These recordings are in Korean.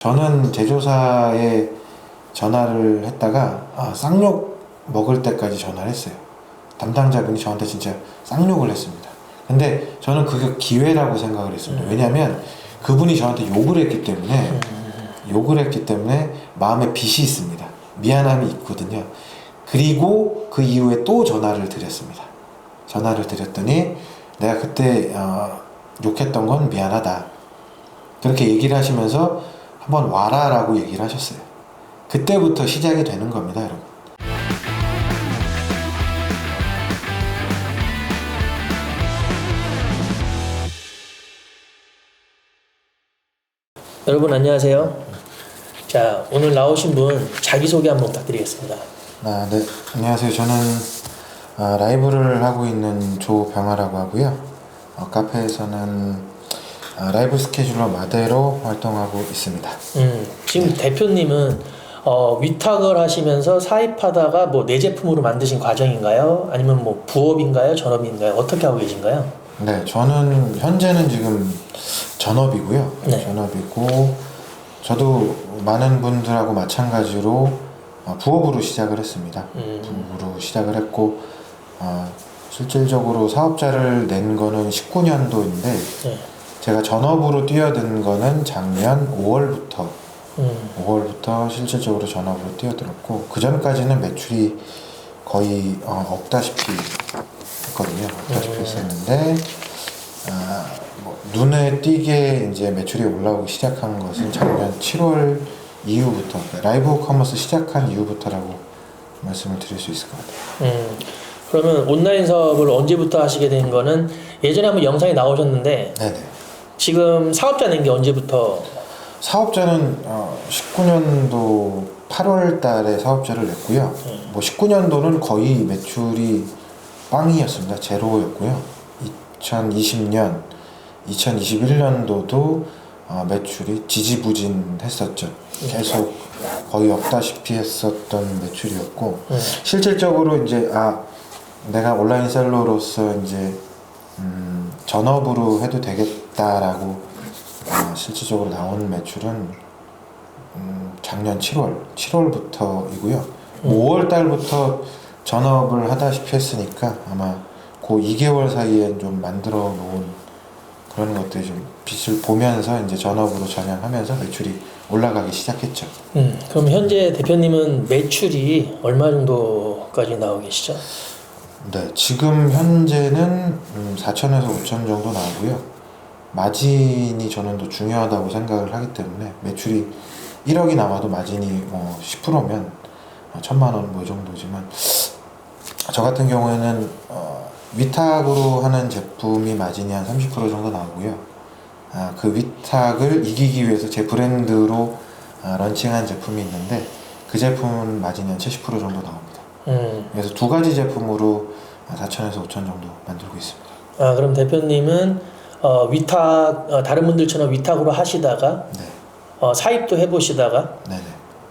저는 제조사에 전화를 했다가 쌍욕 먹을 때까지 전화를 했어요. 담당자분이 저한테 진짜 쌍욕을 했습니다. 근데 저는 그게 기회라고 생각을 했습니다. 왜냐하면 그분이 저한테 욕을 했기 때문에 마음에 빚이 있습니다. 미안함이 있거든요. 그리고 그 이후에 또 전화를 드렸습니다. 전화를 드렸더니 내가 그때 욕했던 건 미안하다, 그렇게 얘기를 하시면서 한번 와라 라고 얘기를 하셨어요. 그때부터 시작이 되는 겁니다, 여러분. 여러분 안녕하세요. 자, 오늘 나오신 분 자기소개 한번 부탁드리겠습니다. 네, 안녕하세요. 저는 라이브를 하고 있는 조병아라고 하고요. 카페에서는 라이브 스케줄러 마대로 활동하고 있습니다. 지금 대표님은 위탁을 하시면서 사입하다가 뭐 내 제품으로 만드신 과정인가요? 아니면 뭐 부업인가요? 전업인가요? 어떻게 하고 계신가요? 네, 저는 현재는 지금 전업이고요. 네. 전업이고 저도 많은 분들하고 마찬가지로 부업으로 시작을 했습니다. 부업으로 시작을 했고 실질적으로 사업자를 낸 거는 19년도인데 네. 제가 전업으로 뛰어든 거는 작년 5월부터 실질적으로 전업으로 뛰어들었고, 그 전까지는 매출이 거의 없다시피 했거든요. 없다시피 했었는데 뭐 눈에 띄게 이제 매출이 올라오기 시작한 것은 작년 7월 이후부터, 라이브 커머스 시작한 이후부터라고 말씀을 드릴 수 있을 것 같아요. 그러면 온라인 사업을 언제부터 하시게 된 거는 예전에 한번 영상에 나오셨는데 네네. 지금 사업자 낸 게 언제부터? 사업자는 19년도 8월 달에 사업자를 냈고요. 뭐 19년도는 거의 매출이 빵이었습니다. 제로였고요. 2020년, 2021년도도 매출이 지지부진했었죠. 계속 거의 없다시피 했었던 매출이었고, 실질적으로 이제 내가 온라인 셀러로서 이제 전업으로 해도 되겠다라고 실질적으로 나온 매출은 작년 7월부터이고요. 5월 달부터 전업을 하다시피 했으니까 아마 그 2개월 사이에 좀 만들어 놓은 그런 것들이 좀 빛을 보면서 이제 전업으로 전향하면서 매출이 올라가기 시작했죠. 그럼 현재 대표님은 매출이 얼마 정도까지 나오고 계시죠? 네, 지금 현재는 4천에서 5천 정도 나오고요. 마진이 저는 더 중요하다고 생각을 하기 때문에 매출이 1억이 나와도 마진이 10%면 1,000만 원 뭐 이 정도지만, 저 같은 경우에는 위탁으로 하는 제품이 마진이 한 30% 정도 나오고요. 그 위탁을 이기기 위해서 제 브랜드로 런칭한 제품이 있는데 그 제품은 마진이 한 70% 정도 나옵니다. 그래서 두 가지 제품으로 4천에서 5천 정도 만들고 있습니다. 그럼 대표님은 위탁 다른 분들처럼 위탁으로 하시다가 네. 사입도 해보시다가 네네.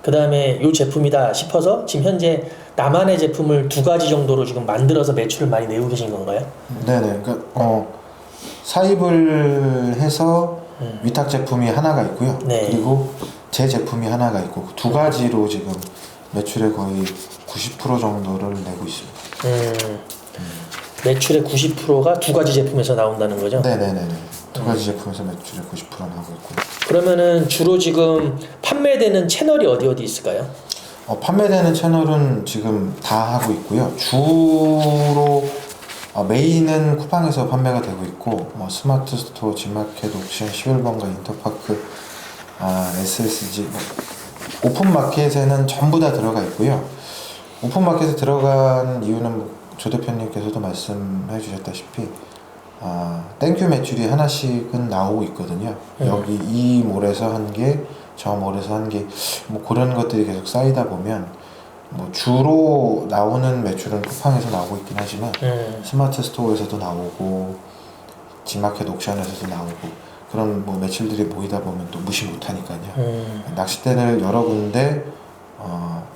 그 다음에 이 제품이다 싶어서 지금 현재 나만의 제품을 두 가지 정도로 지금 만들어서 매출을 많이 내고 계신 건가요? 네네. 그러니까 사입을 해서 위탁 제품이 하나가 있고요. 네. 그리고 제 제품이 하나가 있고, 두 가지로 지금 매출의 거의 90% 정도를 내고 있습니다. 매출의 90%가 두 가지 제품에서 나온다는 거죠? 네네네. 두 가지 제품에서 매출의 90% 나오고 있고요. 그러면은 주로 지금 판매되는 채널이 어디 있을까요? 판매되는 채널은 지금 다 하고 있고요. 주로 메인은 쿠팡에서 판매가 되고 있고, 스마트 스토어, 지마켓, 옥션, 11번가, 인터파크, SSG, 오픈 마켓에는 전부 다 들어가 있고요. 오픈 마켓에 들어간 이유는 조 대표님께서도 말씀해 주셨다시피 땡큐 매출이 하나씩은 나오고 있거든요. 여기 이 몰에서 한 개, 저 몰에서 한 개, 뭐 그런 것들이 계속 쌓이다 보면 뭐 주로 나오는 매출은 쿠팡에서 나오고 있긴 하지만 스마트 스토어에서도 나오고 지마켓 옥션에서도 나오고, 그런 뭐 매출들이 모이다 보면 또 무시 못하니까요. 낚싯대를 여러 군데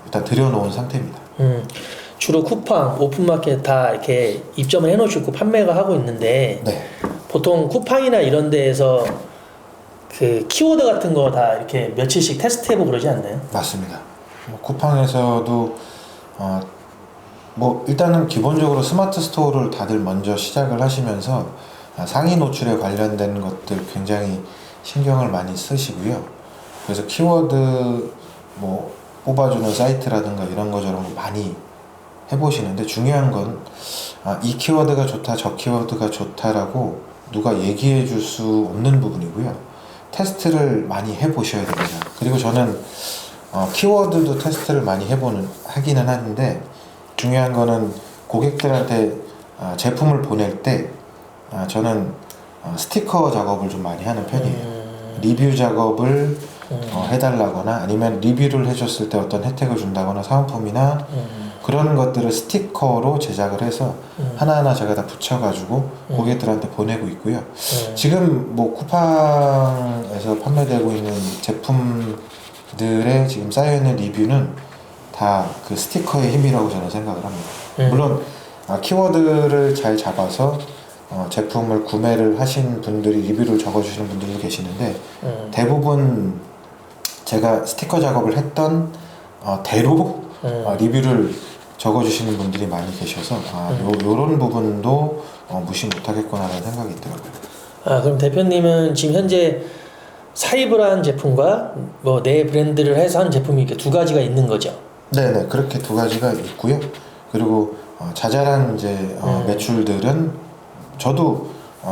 일단 들여놓은 상태입니다. 주로 쿠팡, 오픈마켓 다 이렇게 입점을 해놓으시고 판매가 하고 있는데 네. 보통 쿠팡이나 이런 데에서 그 키워드 같은 거 다 이렇게 며칠씩 테스트해보고 그러지 않나요? 맞습니다. 쿠팡에서도 뭐 일단은 기본적으로 스마트 스토어를 다들 먼저 시작을 하시면서 상위 노출에 관련된 것들 굉장히 신경을 많이 쓰시고요. 그래서 키워드 뭐 뽑아주는 사이트라든가 이런 거 저런 거 많이 해보시는데, 중요한 건 이 키워드가 좋다 저 키워드가 좋다라고 누가 얘기해 줄 수 없는 부분이고요. 테스트를 많이 해보셔야 됩니다. 그리고 저는 키워드도 테스트를 많이 하기는 하는데, 중요한 거는 고객들한테 제품을 보낼 때 저는 스티커 작업을 좀 많이 하는 편이에요. 리뷰 작업을 해달라거나, 아니면 리뷰를 해줬을 때 어떤 혜택을 준다거나, 사은품이나 그런 것들을 스티커로 제작을 해서 하나하나 제가 다 붙여가지고 고객들한테 보내고 있고요. 지금 뭐 쿠팡에서 판매되고 있는 제품들의 지금 쌓여있는 리뷰는 다 그 스티커의 힘이라고 저는 생각을 합니다. 물론 키워드를 잘 잡아서 제품을 구매를 하신 분들이 리뷰를 적어주시는 분들도 계시는데, 대부분 제가 스티커 작업을 했던 대로 리뷰를 적어주시는 분들이 많이 계셔서 요런 부분도 무시 못하겠구나라는 생각이 있더라고요. 그럼 대표님은 지금 현재 사입을 한 제품과 뭐 내 브랜드를 해서 한 제품이 이렇게 두 가지가 있는 거죠? 네네, 그렇게 두 가지가 있고요. 그리고 자잘한 이제 매출들은 저도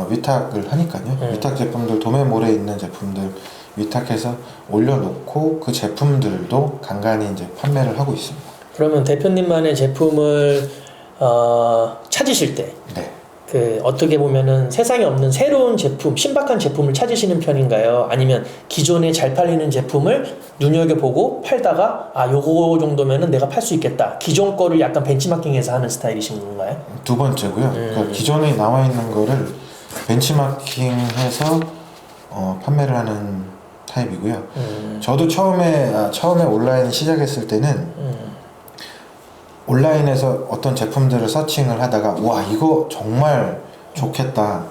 위탁을 하니까요. 위탁 제품들, 도매몰에 있는 제품들 위탁해서 올려놓고 그 제품들도 간간히 이제 판매를 하고 있습니다. 그러면 대표님만의 제품을 찾으실 때 네. 그 어떻게 보면은 세상에 없는 새로운 제품, 신박한 제품을 찾으시는 편인가요? 아니면 기존에 잘 팔리는 제품을 눈여겨보고 팔다가 요거 정도면은 내가 팔 수 있겠다, 기존 거를 약간 벤치마킹해서 하는 스타일이신 건가요? 두 번째고요. 그러니까 기존에 나와 있는 거를 벤치마킹해서 판매를 하는 타입이고요. 저도 처음에 온라인 시작했을 때는 온라인에서 어떤 제품들을 서칭을 하다가, 와 이거 정말 좋겠다,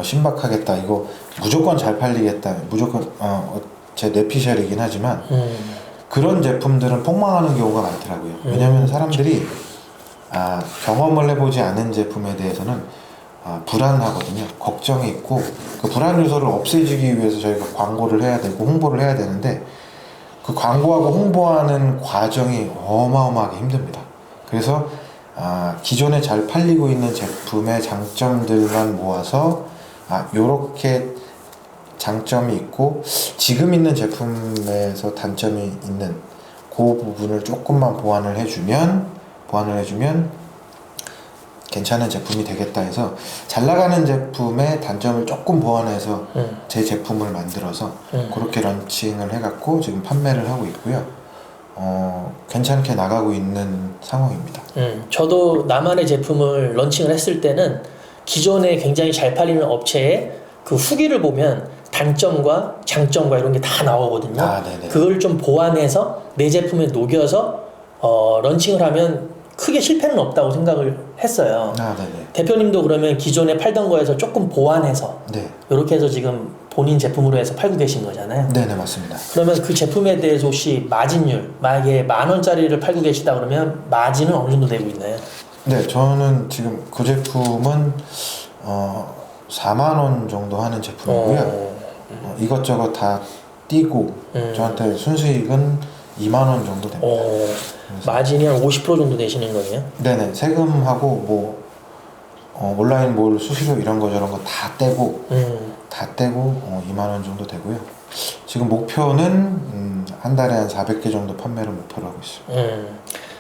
신박하겠다, 이거 무조건 잘 팔리겠다, 무조건 제 내피셜이긴 하지만 그런 제품들은 폭망하는 경우가 많더라고요. 왜냐하면 사람들이 경험을 해보지 않은 제품에 대해서는 불안하거든요. 걱정이 있고, 그 불안 요소를 없애주기 위해서 저희가 광고를 해야 되고 홍보를 해야 되는데, 그 광고하고 홍보하는 과정이 어마어마하게 힘듭니다. 그래서 기존에 잘 팔리고 있는 제품의 장점들만 모아서 요렇게 장점이 있고 지금 있는 제품에서 단점이 있는 그 부분을 조금만 보완을 해주면 괜찮은 제품이 되겠다 해서, 잘 나가는 제품의 단점을 조금 보완해서 제 제품을 만들어서 그렇게 런칭을 해갖고 지금 판매를 하고 있고요. 괜찮게 나가고 있는 상황입니다. 저도 나만의 제품을 런칭을 했을 때는 기존에 굉장히 잘 팔리는 업체의 그 후기를 보면 단점과 장점과 이런 게 다 나오거든요. 그걸 좀 보완해서 내 제품에 녹여서 런칭을 하면 크게 실패는 없다고 생각을 했어요. 대표님도 그러면 기존에 팔던 거에서 조금 보완해서 이렇게 해서 지금 본인 제품으로 해서 팔고 계신 거잖아요. 네네, 맞습니다. 그러면 그 제품에 대해서 혹시 마진율, 만약에 10,000원짜리를 팔고 계시다 그러면 마진은 어느 정도 되고 있나요? 네, 저는 지금 그 제품은 40,000원 정도 하는 제품이고요. 이것저것 다 띄고 저한테 순수익은 20,000원 정도 됩니다. 마진이 한 50% 정도 되시는 거네요? 네네, 세금하고 뭐 온라인 몰 수수료 이런 거 저런 거 다 떼고 20,000원 정도 되고요. 지금 목표는 한 달에 한 400개 정도 판매를 목표로 하고 있습니다.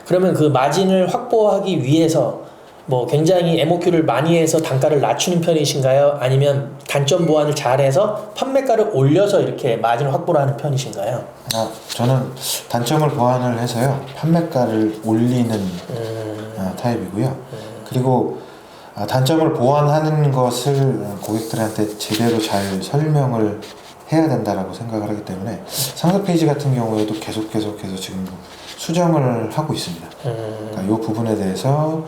그러면 그 마진을 확보하기 위해서 뭐 굉장히 MOQ를 많이 해서 단가를 낮추는 편이신가요? 아니면 단점 보완을 잘해서 판매가를 올려서 이렇게 마진을 확보를 하는 편이신가요? 저는 단점을 보완을 해서요, 판매가를 올리는 타입이고요. 그리고 단점을 보완하는 것을 고객들한테 제대로 잘 설명을 해야 된다라고 생각을 하기 때문에 상세 페이지 같은 경우에도 계속해서 지금 수정을 하고 있습니다. 그러니까 이 부분에 대해서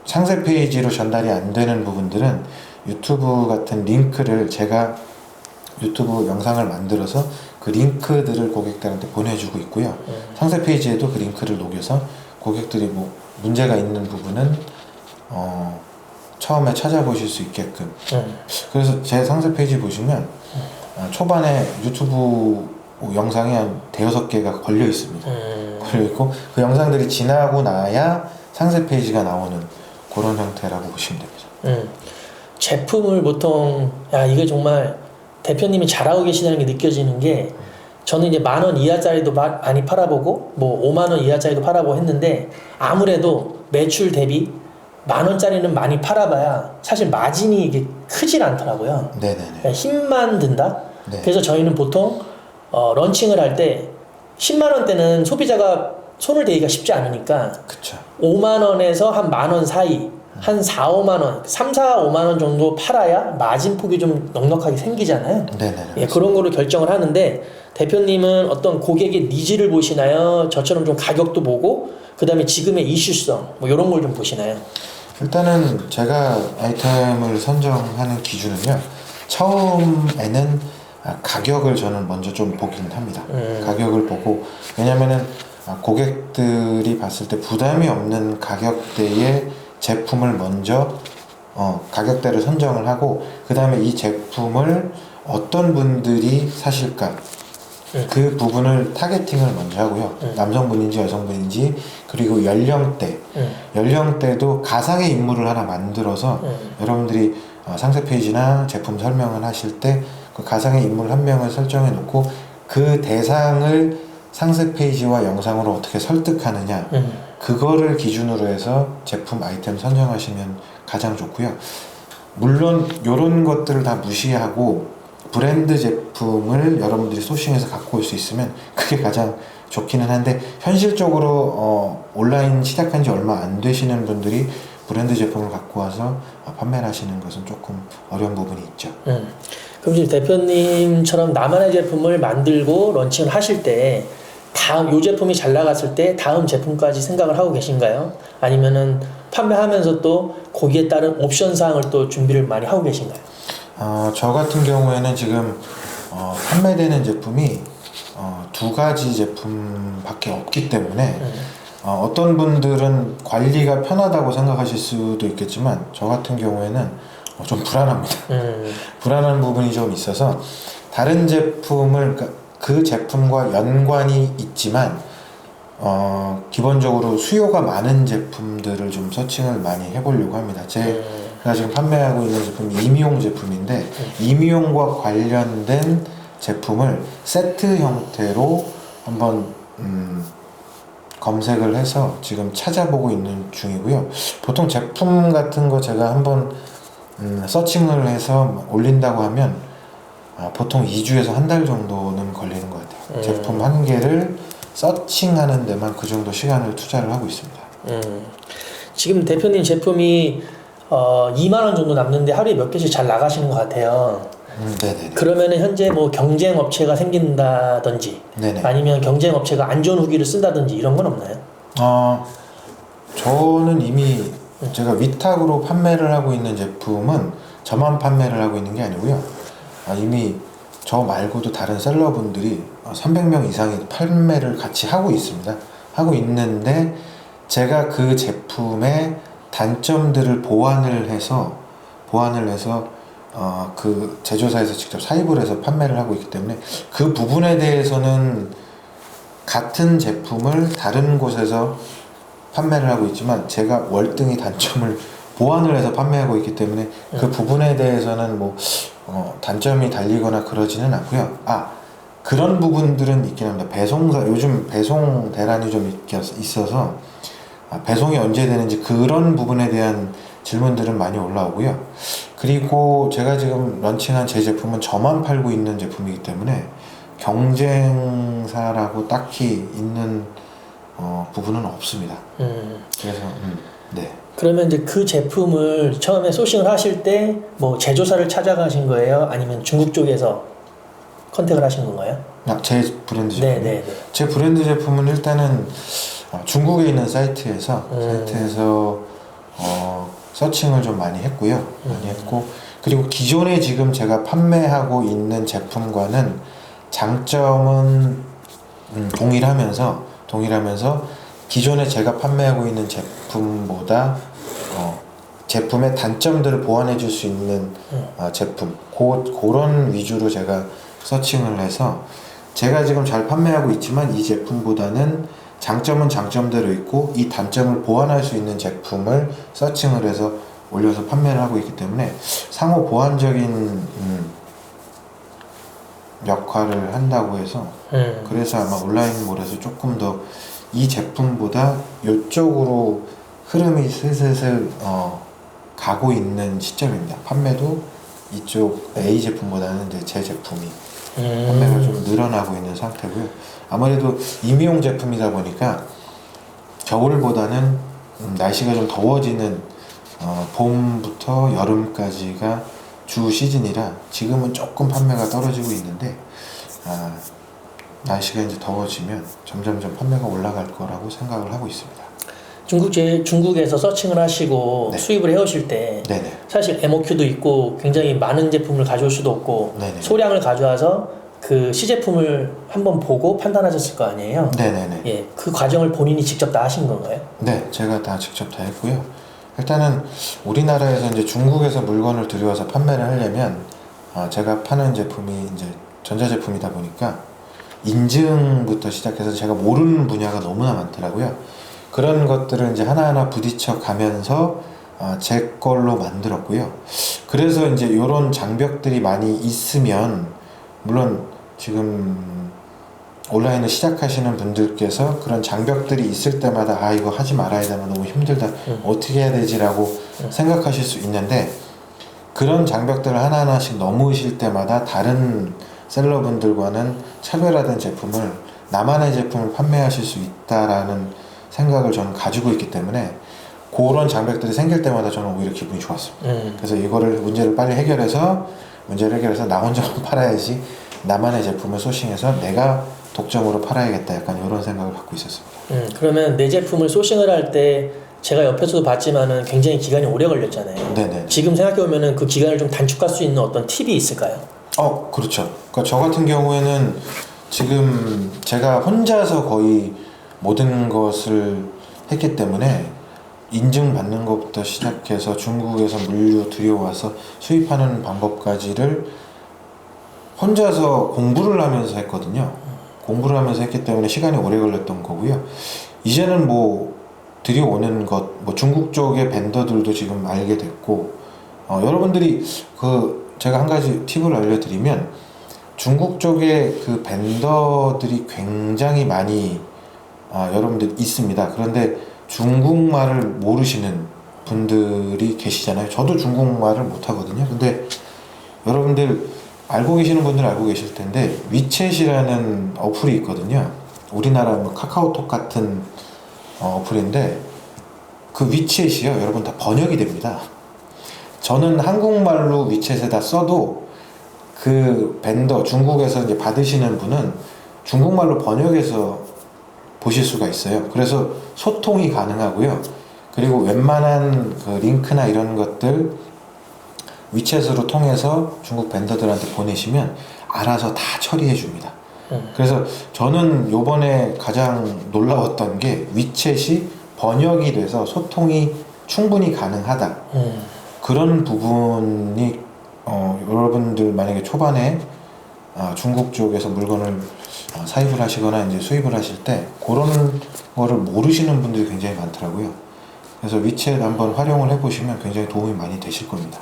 상세 페이지로 전달이 안 되는 부분들은 유튜브 같은 링크를 제가 유튜브 영상을 만들어서 그 링크들을 고객들한테 보내주고 있고요. 상세 페이지에도 그 링크를 녹여서 고객들이 뭐 문제가 있는 부분은 처음에 찾아보실 수 있게끔. 그래서 제 상세 페이지 보시면 초반에 유튜브 영상이 한 대여섯 개가 걸려 있습니다. 걸려 있고 그 영상들이 지나고 나야 상세 페이지가 나오는 그런 형태라고 보시면 됩니다. 제품을 보통 이게 정말 대표님이 잘하고 계시다는 게 느껴지는 게 저는 이제 10,000원 이하짜리도 많이 팔아보고 뭐 50,000원 이하짜리도 팔아보고 했는데 아무래도 매출 대비 10,000원짜리는 많이 팔아봐야 사실 마진이 이게 크질 않더라고요. 네네네. 그냥 힘만 든다. 네. 그래서 저희는 보통 런칭을 할 때 10만 원대는 소비자가 손을 대기가 쉽지 않으니까 그쵸. 5만 원에서 한 10,000원 사이 한 4, 5만 원, 3, 4, 5만 원 정도 팔아야 마진 폭이 좀 넉넉하게 생기잖아요. 네네. 예, 그런 거를 결정을 하는데 대표님은 어떤 고객의 니즈를 보시나요? 저처럼 좀 가격도 보고 그 다음에 지금의 이슈성 뭐 이런 걸 좀 보시나요? 일단은 제가 아이템을 선정하는 기준은요. 처음에는 가격을 저는 먼저 좀 보긴 합니다. 가격을 보고 왜냐면은 고객들이 봤을 때 부담이 없는 가격대의 제품을 먼저 가격대를 선정을 하고 그 다음에 이 제품을 어떤 분들이 사실까 그 부분을 타겟팅을 먼저 하고요. 남성분인지 여성분인지 그리고 연령대도 가상의 인물을 하나 만들어서 여러분들이 상세 페이지나 제품 설명을 하실 때 그 가상의 인물 한 명을 설정해 놓고 그 대상을 상세 페이지와 영상으로 어떻게 설득하느냐 그거를 기준으로 해서 제품 아이템 선정하시면 가장 좋고요. 물론 이런 것들을 다 무시하고 브랜드 제품을 여러분들이 소싱해서 갖고 올 수 있으면 그게 가장 좋기는 한데 현실적으로 온라인 시작한 지 얼마 안 되시는 분들이 브랜드 제품을 갖고 와서 판매를 하시는 것은 조금 어려운 부분이 있죠. 그럼 지금 대표님처럼 나만의 제품을 만들고 런칭을 하실 때 다음 요 제품이 잘 나갔을 때 다음 제품까지 생각을 하고 계신가요? 아니면은 판매하면서 또 거기에 따른 옵션 사항을 또 준비를 많이 하고 계신가요? 저 같은 경우에는 지금 판매되는 제품이 두 가지 제품밖에 없기 때문에 어떤 분들은 관리가 편하다고 생각하실 수도 있겠지만 저 같은 경우에는 좀 불안합니다. 불안한 부분이 좀 있어서 다른 제품을 그 제품과 연관이 있지만 기본적으로 수요가 많은 제품들을 좀 서칭을 많이 해보려고 합니다. 제가 지금 판매하고 있는 제품이 이미용 제품인데 이미용과 관련된 제품을 세트 형태로 한번 검색을 해서 지금 찾아보고 있는 중이고요. 보통 제품 같은 거 제가 한번 서칭을 해서 올린다고 하면 보통 2주에서 한 달 정도는 걸리는 것 같아요. 제품 한 개를 서칭하는 데만 그 정도 시간을 투자를 하고 있습니다. 지금 대표님 제품이 2만 원 정도 남는데 하루에 몇 개씩 잘 나가시는 것 같아요. 네네. 그러면은 현재 뭐 경쟁 업체가 생긴다든지 네네. 아니면 경쟁 업체가 안 좋은 후기를 쓴다든지 이런 건 없나요? 저는 이미 제가 위탁으로 판매를 하고 있는 제품은 저만 판매를 하고 있는 게 아니고요. 이미 저 말고도 다른 셀러분들이 300명 이상이 판매를 같이 하고 있습니다. 하고 있는데 제가 그 제품의 단점들을 보완을 해서 그 제조사에서 직접 사입을 해서 판매를 하고 있기 때문에 그 부분에 대해서는 같은 제품을 다른 곳에서 판매를 하고 있지만 제가 월등히 단점을 보완을 해서 판매하고 있기 때문에 그 부분에 대해서는 뭐 단점이 달리거나 그러지는 않고요. 그런 부분들은 있긴 합니다. 배송사 요즘 배송 대란이 좀 있어서 배송이 언제 되는지 그런 부분에 대한 질문들은 많이 올라오고요. 그리고 제가 지금 런칭한 제 제품은 저만 팔고 있는 제품이기 때문에 경쟁사라고 딱히 있는 부분은 없습니다. 그래서 네. 그러면 이제 그 제품을 처음에 소싱을 하실 때 뭐 제조사를 찾아가신 거예요? 아니면 중국 쪽에서 컨택을 하신 건가요? 제 브랜드 제품. 네네네. 제 브랜드 제품은 일단은 중국에 있는 사이트에서 서칭을 좀 많이 했고요. 많이 했고 그리고 기존에 지금 제가 판매하고 있는 제품과는 장점은 동일하면서 기존에 제가 판매하고 있는 제품보다 제품의 단점들을 보완해 줄 수 있는 제품 그런 위주로 제가 서칭을 해서 제가 지금 잘 판매하고 있지만 이 제품보다는 장점은 장점대로 있고 이 단점을 보완할 수 있는 제품을 서칭을 해서 올려서 판매를 하고 있기 때문에 상호 보완적인 역할을 한다고 해서 그래서 아마 온라인몰에서 조금 더 이 제품보다 이쪽으로 흐름이 슬슬 가고 있는 시점입니다. 판매도 이쪽 A 제품보다는 이제 제 제품이 판매가 좀 늘어나고 있는 상태고요. 아무래도 임용 제품이다 보니까 겨울보다는 날씨가 좀 더워지는 봄부터 여름까지가 주 시즌이라 지금은 조금 판매가 떨어지고 있는데 날씨가 이제 더워지면 점점점 판매가 올라갈 거라고 생각을 하고 있습니다. 중국에서 서칭을 하시고 네. 수입을 해오실 때 네네. 사실 MOQ도 있고 굉장히 많은 제품을 가져올 수도 없고 네네. 소량을 가져와서 그 시제품을 한번 보고 판단하셨을 거 아니에요? 네네네. 예, 그 과정을 본인이 직접 다 하신 건가요? 네, 제가 다 직접 다 했고요. 일단은 우리나라에서 이제 중국에서 물건을 들여와서 판매를 하려면 제가 파는 제품이 이제 전자제품이다 보니까 인증부터 시작해서 제가 모르는 분야가 너무나 많더라고요. 그런 것들을 이제 하나하나 부딪혀 가면서 제 걸로 만들었고요. 그래서 이제 이런 장벽들이 많이 있으면 물론 지금 온라인을 시작하시는 분들께서 그런 장벽들이 있을 때마다 이거 하지 말아야 되나 너무 힘들다 어떻게 해야 되지라고 생각하실 수 있는데 그런 장벽들을 하나하나씩 넘으실 때마다 다른 셀러분들과는 차별화된 제품을 나만의 제품을 판매하실 수 있다라는 생각을 저는 가지고 있기 때문에 그런 장벽들이 생길 때마다 저는 오히려 기분이 좋았습니다. 그래서 이거를 문제를 빨리 해결해서 나 혼자만 팔아야지 나만의 제품을 소싱해서 내가 독점으로 팔아야겠다 약간 이런 생각을 갖고 있었습니다. 그러면 내 제품을 소싱을 할 때 제가 옆에서도 봤지만은 굉장히 기간이 오래 걸렸잖아요. 네네. 지금 생각해보면은 그 기간을 좀 단축할 수 있는 어떤 팁이 있을까요? 그렇죠. 그러니까 저 같은 경우에는 지금 제가 혼자서 거의 모든 것을 했기 때문에 인증받는 것부터 시작해서 중국에서 물류 들여와서 수입하는 방법까지를 혼자서 공부를 하면서 했거든요. 공부를 하면서 했기 때문에 시간이 오래 걸렸던 거고요. 이제는 뭐 들여오는 것, 뭐 중국 쪽의 벤더들도 지금 알게 됐고, 여러분들이 제가 한 가지 팁을 알려드리면 중국 쪽에 그 벤더들이 굉장히 많이 여러분들 있습니다. 그런데 중국말을 모르시는 분들이 계시잖아요. 저도 중국말을 못하거든요. 근데 여러분들 알고 계시는 분들은 알고 계실 텐데 위챗이라는 어플이 있거든요. 우리나라 뭐 카카오톡 같은 어플인데 그 위챗이요 여러분 다 번역이 됩니다. 저는 한국말로 위챗에다 써도 그 벤더 중국에서 이제 받으시는 분은 중국말로 번역해서 보실 수가 있어요. 그래서 소통이 가능하고요. 그리고 웬만한 그 링크나 이런 것들 위챗으로 통해서 중국 벤더들한테 보내시면 알아서 다 처리해 줍니다. 그래서 저는 요번에 가장 놀라웠던 게 위챗이 번역이 돼서 소통이 충분히 가능하다. 그런 부분이 여러분들 만약에 초반에 중국 쪽에서 물건을 사입을 하시거나 이제 수입을 하실 때 그런 거를 모르시는 분들이 굉장히 많더라고요. 그래서 위챗 한번 활용을 해보시면 굉장히 도움이 많이 되실 겁니다.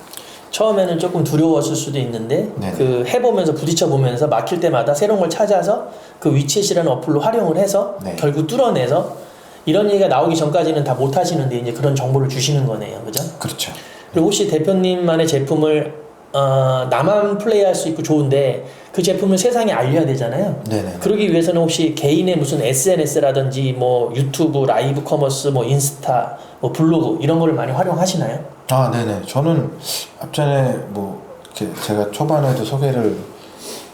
처음에는 조금 두려웠을 수도 있는데 네네. 그 해보면서 부딪혀보면서 막힐 때마다 새로운 걸 찾아서 그 위챗이라는 어플로 활용을 해서 네. 결국 뚫어내서 이런 얘기가 나오기 전까지는 다 못 하시는데 이제 그런 정보를 주시는 거네요. 그죠? 그렇죠. 그리고 혹시 대표님만의 제품을 나만 플레이할 수 있고 좋은데 그 제품을 세상에 알려야 되잖아요. 네네. 그러기 위해서는 혹시 개인의 무슨 SNS라든지 뭐 유튜브, 라이브 커머스, 뭐 인스타, 뭐 블로그 이런 거를 많이 활용하시나요? 네네. 저는 앞전에 뭐 제가 초반에도 소개를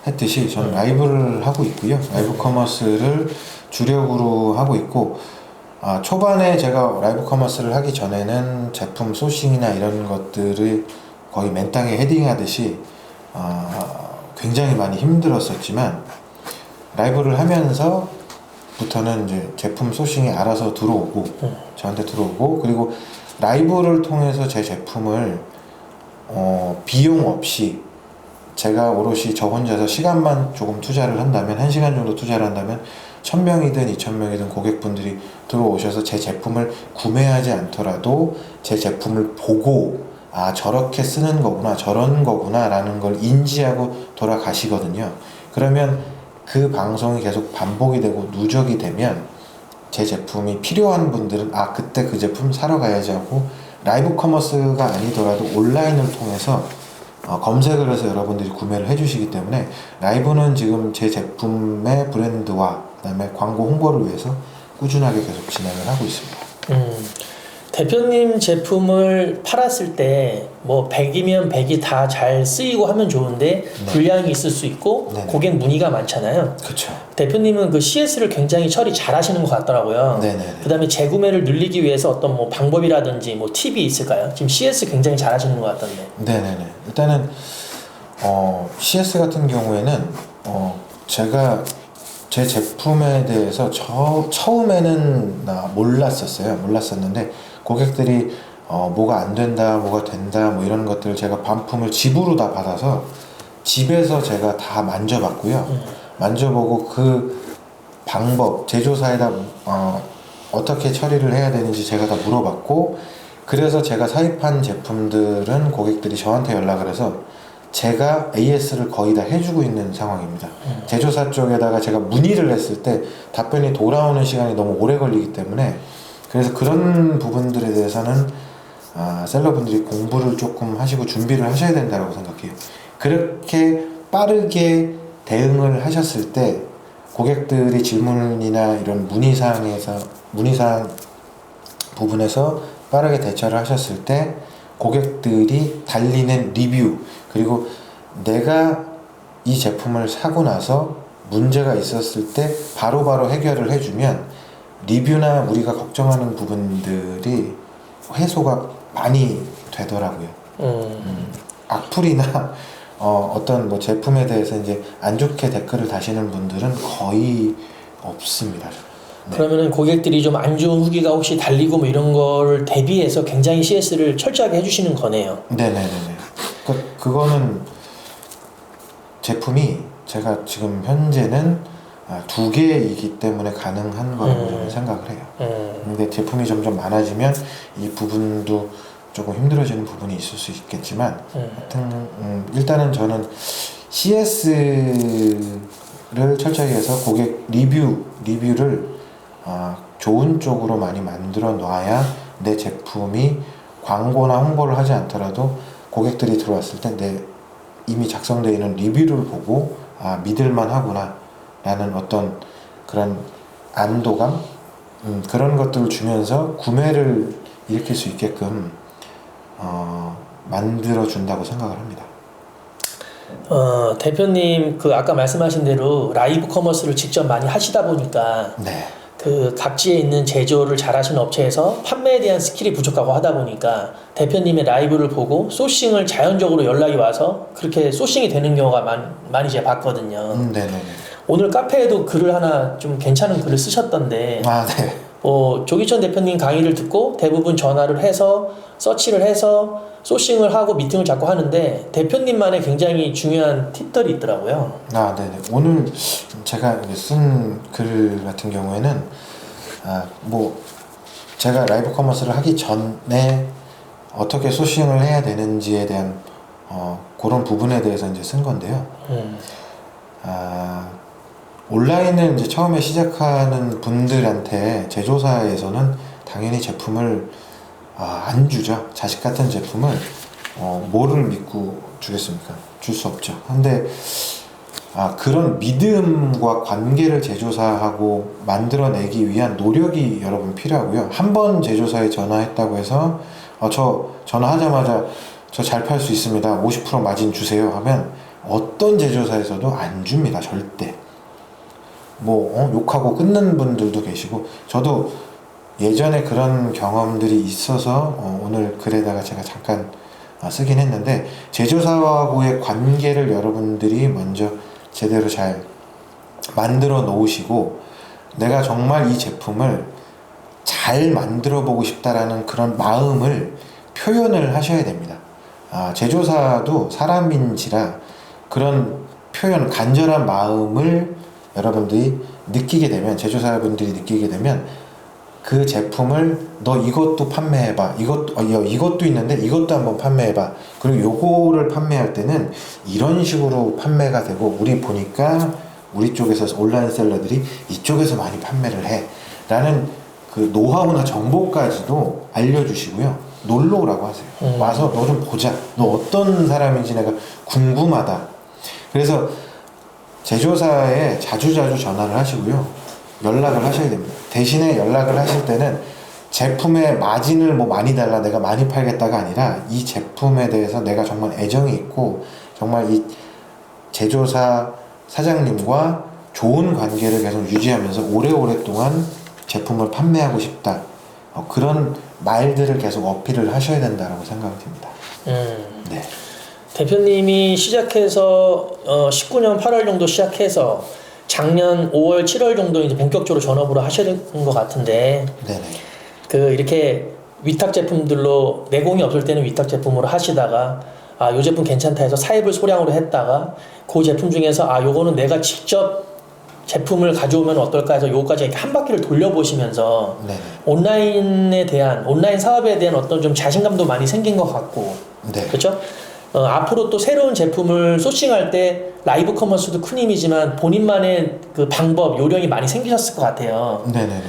했듯이 저는 라이브를 하고 있고요. 라이브 커머스를 주력으로 하고 있고 초반에 제가 라이브 커머스를 하기 전에는 제품 소싱이나 이런 것들을 거의 맨땅에 헤딩하듯이 굉장히 많이 힘들었었지만 라이브를 하면서부터는 이제 제품 소싱이 알아서 들어오고 저한테 들어오고, 그리고 라이브를 통해서 제 제품을 비용 없이 제가 오롯이 저 혼자서 시간만 조금 투자를 한다면, 1시간 정도 투자를 한다면 1000명이든 2000명이든 고객분들이 들어오셔서 제 제품을 구매하지 않더라도 제 제품을 보고 저렇게 쓰는 거구나, 저런 거구나 라는 걸 인지하고 돌아가시거든요. 그러면 그 방송이 계속 반복이 되고 누적이 되면 제 제품이 필요한 분들은 그때 그 제품 사러 가야지 하고, 라이브 커머스가 아니더라도 온라인을 통해서 검색을 해서 여러분들이 구매를 해주시기 때문에 라이브는 지금 제 제품의 브랜드와 그다음에 광고 홍보를 위해서 꾸준하게 계속 진행을 하고 있습니다. 대표님 제품을 팔았을 때 뭐 100이면 100이 다 잘 쓰이고 하면 좋은데 불량이 있을 수 있고 고객 문의가 많잖아요. 그렇죠. 대표님은 그 CS를 굉장히 처리 잘 하시는 것 같더라고요. 그 다음에 재구매를 늘리기 위해서 어떤 뭐 방법이라든지 뭐 팁이 있을까요? 지금 CS 굉장히 잘 하시는 것 같던데. 네네네. 일단은 CS 같은 경우에는 제가 제 제품에 대해서 처음에는 몰랐었는데 고객들이 뭐가 안 된다, 뭐가 된다, 뭐 이런 것들을 제가 반품을 집으로 다 받아서 집에서 제가 다 만져봤고요. 만져보고 그 방법, 제조사에다 어떻게 처리를 해야 되는지 제가 다 물어봤고, 그래서 제가 사입한 제품들은 고객들이 저한테 연락을 해서 제가 AS를 거의 다 해주고 있는 상황입니다. 제조사 쪽에다가 제가 문의를 했을 때 답변이 돌아오는 시간이 너무 오래 걸리기 때문에, 그래서 그런 부분들에 대해서는 셀러분들이 공부를 조금 하시고 준비를 하셔야 된다고 생각해요. 그렇게 빠르게 대응을 하셨을 때 고객들이 질문이나 이런 문의사항 부분에서 빠르게 대처를 하셨을 때 고객들이 달리는 리뷰, 그리고 내가 이 제품을 사고 나서 문제가 있었을 때 바로바로 해결을 해주면 리뷰나 우리가 걱정하는 부분들이 해소가 많이 되더라고요. 악플이나 어떤 뭐 제품에 대해서 이제 안 좋게 댓글을 다시는 분들은 거의 없습니다. 그러면은 고객들이 좀 안 좋은 후기가 혹시 달리고 뭐 이런 거를 대비해서 굉장히 CS를 철저하게 해주시는 거네요. 네네네네. 그거는 제품이 제가 지금 현재는 2개이기 때문에 가능한 거라고 저는 생각을 해요. 근데 제품이 점점 많아지면 이 부분도 조금 힘들어지는 부분이 있을 수 있겠지만, 하여튼 일단은 저는 CS를 철저히 해서 고객 리뷰를 좋은 쪽으로 많이 만들어 놔야 내 제품이 광고나 홍보를 하지 않더라도 고객들이 들어왔을 때 이미 작성되어 있는 리뷰를 보고 믿을만 하구나 라는 어떤 그런 안도감, 그런 것들을 주면서 구매를 일으킬 수 있게끔 만들어 준다고 생각을 합니다. 대표님 아까 말씀하신 대로 라이브 커머스를 직접 많이 하시다 보니까 그 각지에 있는 제조를 잘하시는 업체에서 판매에 대한 스킬이 부족하고 하다 보니까 대표님의 라이브를 보고 소싱을 자연적으로 연락이 와서 그렇게 소싱이 되는 경우가 많이 제가 봤거든요. 네네. 오늘 카페에도 글을 하나 좀 괜찮은 글을 쓰셨던데, 네. 조기천 대표님 강의를 듣고 대부분 전화를 해서 서치를 해서 소싱을 하고 미팅을 잡고 하는데 대표님만의 굉장히 중요한 팁들이 있더라고요. 네네. 오늘 제가 쓴 글 같은 경우에는 제가 라이브 커머스를 하기 전에 어떻게 소싱을 해야 되는지에 대한 그런 부분에 대해서 이제 쓴 건데요. 온라인을 이제 처음에 시작하는 분들한테 제조사에서는 당연히 제품을 안 주죠. 자식 같은 제품을 뭐를 믿고 주겠습니까? 줄 수 없죠. 근데 그런 믿음과 관계를 제조사하고 만들어내기 위한 노력이 여러분 필요하고요. 한 번 제조사에 전화했다고 해서 저 전화하자마자 저 잘 팔 수 있습니다, 50% 마진 주세요 하면 어떤 제조사에서도 안 줍니다. 절대. 욕하고 끊는 분들도 계시고, 저도 예전에 그런 경험들이 있어서 오늘 글에다가 제가 잠깐 쓰긴 했는데, 제조사하고의 관계를 여러분들이 먼저 제대로 잘 만들어 놓으시고, 내가 정말 이 제품을 잘 만들어 보고 싶다라는 그런 마음을 표현을 하셔야 됩니다. 제조사도 사람인지라 그런 표현, 간절한 마음을 여러분들이 느끼게 되면, 제조사분들이 느끼게 되면 그 제품을 너 이것도 판매해봐, 이것도 있는데 이것도 한번 판매해봐, 그리고 요거를 판매할 때는 이런 식으로 판매가 되고, 우리 보니까 우리 쪽에서 온라인 셀러들이 이쪽에서 많이 판매를 해 라는 그 노하우나 정보까지도 알려주시고요. 놀러 오라고 하세요. 와서 너 좀 보자, 너 어떤 사람인지 내가 궁금하다. 그래서 제조사에 자주자주 전화를 하시고요, 연락을 하셔야 됩니다. 대신에 연락을 하실 때는 제품의 마진을 뭐 많이 달라, 내가 많이 팔겠다가 아니라, 이 제품에 대해서 내가 정말 애정이 있고 정말 이 제조사 사장님과 좋은 관계를 계속 유지하면서 오래오래 동안 제품을 판매하고 싶다, 그런 말들을 계속 어필을 하셔야 된다고 생각이 듭니다. 네. 대표님이 시작해서 19년 8월 정도 시작해서 작년 5월 7월 정도 이제 본격적으로 전업으로 하시는 것 같은데, 네네. 그 이렇게 위탁 제품들로 내공이 없을 때는 위탁 제품으로 하시다가 요 제품 괜찮다 해서 사입을 소량으로 했다가, 그 제품 중에서 요거는 내가 직접 제품을 가져오면 어떨까 해서 요거까지 이렇게 한 바퀴를 돌려보시면서 네네. 온라인 사업에 대한 어떤 좀 자신감도 많이 생긴 것 같고, 네. 그렇죠? 앞으로 또 새로운 제품을 소싱할 때 라이브 커머스도 큰 힘이지만 본인만의 그 방법, 요령이 많이 생기셨을 것 같아요. 네네네.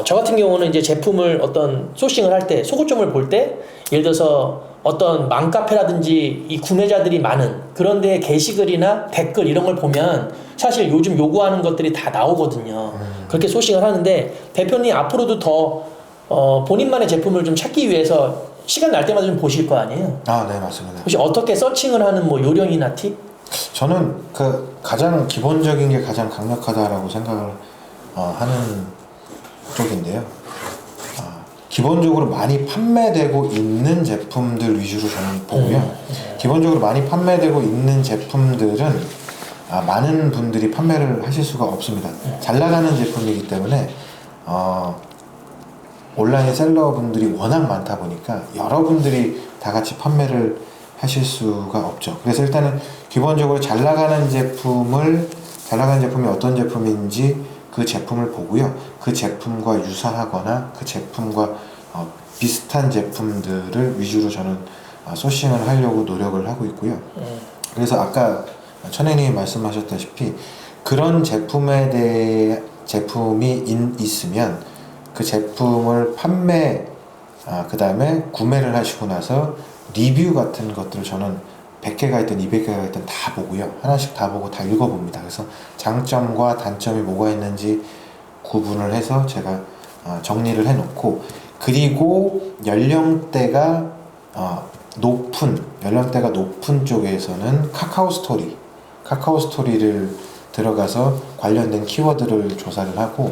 저 같은 경우는 이제 제품을 어떤 소싱을 할 때, 소고점을 볼 때, 예를 들어서 어떤 맘카페라든지 이 구매자들이 많은 그런 데 게시글이나 댓글 이런 걸 보면 사실 요즘 요구하는 것들이 다 나오거든요. 그렇게 소싱을 하는데, 대표님 앞으로도 더 본인만의 제품을 좀 찾기 위해서 시간 날 때마다 좀 보실 거 아니에요? 네, 맞습니다. 혹시 어떻게 서칭을 하는 뭐 요령이나 팁? 저는 그 가장 기본적인 게 가장 강력하다라고 생각을 하는 쪽인데요. 기본적으로 많이 판매되고 있는 제품들 위주로 저는 보고요. 기본적으로 많이 판매되고 있는 제품들은 많은 분들이 판매를 하실 수가 없습니다. 잘 나가는 제품이기 때문에 온라인 셀러분들이 워낙 많다 보니까 여러분들이 다 같이 판매를 하실 수가 없죠. 그래서 일단은 기본적으로 잘 나가는 제품이 어떤 제품인지 그 제품을 보고요. 그 제품과 유사하거나 그 제품과 비슷한 제품들을 위주로 저는 소싱을 하려고 노력을 하고 있고요. 그래서 아까 천혜님이 말씀하셨다시피 그런 제품에 대해 제품이 있으면 그 제품을 그 다음에 구매를 하시고 나서 리뷰 같은 것들을 저는 100개가 있든 200개가 있든 다 보고요. 하나씩 다 보고 다 읽어봅니다. 그래서 장점과 단점이 뭐가 있는지 구분을 해서 제가 정리를 해놓고, 그리고 연령대가 높은 쪽에서는 카카오 스토리를 들어가서 관련된 키워드를 조사를 하고,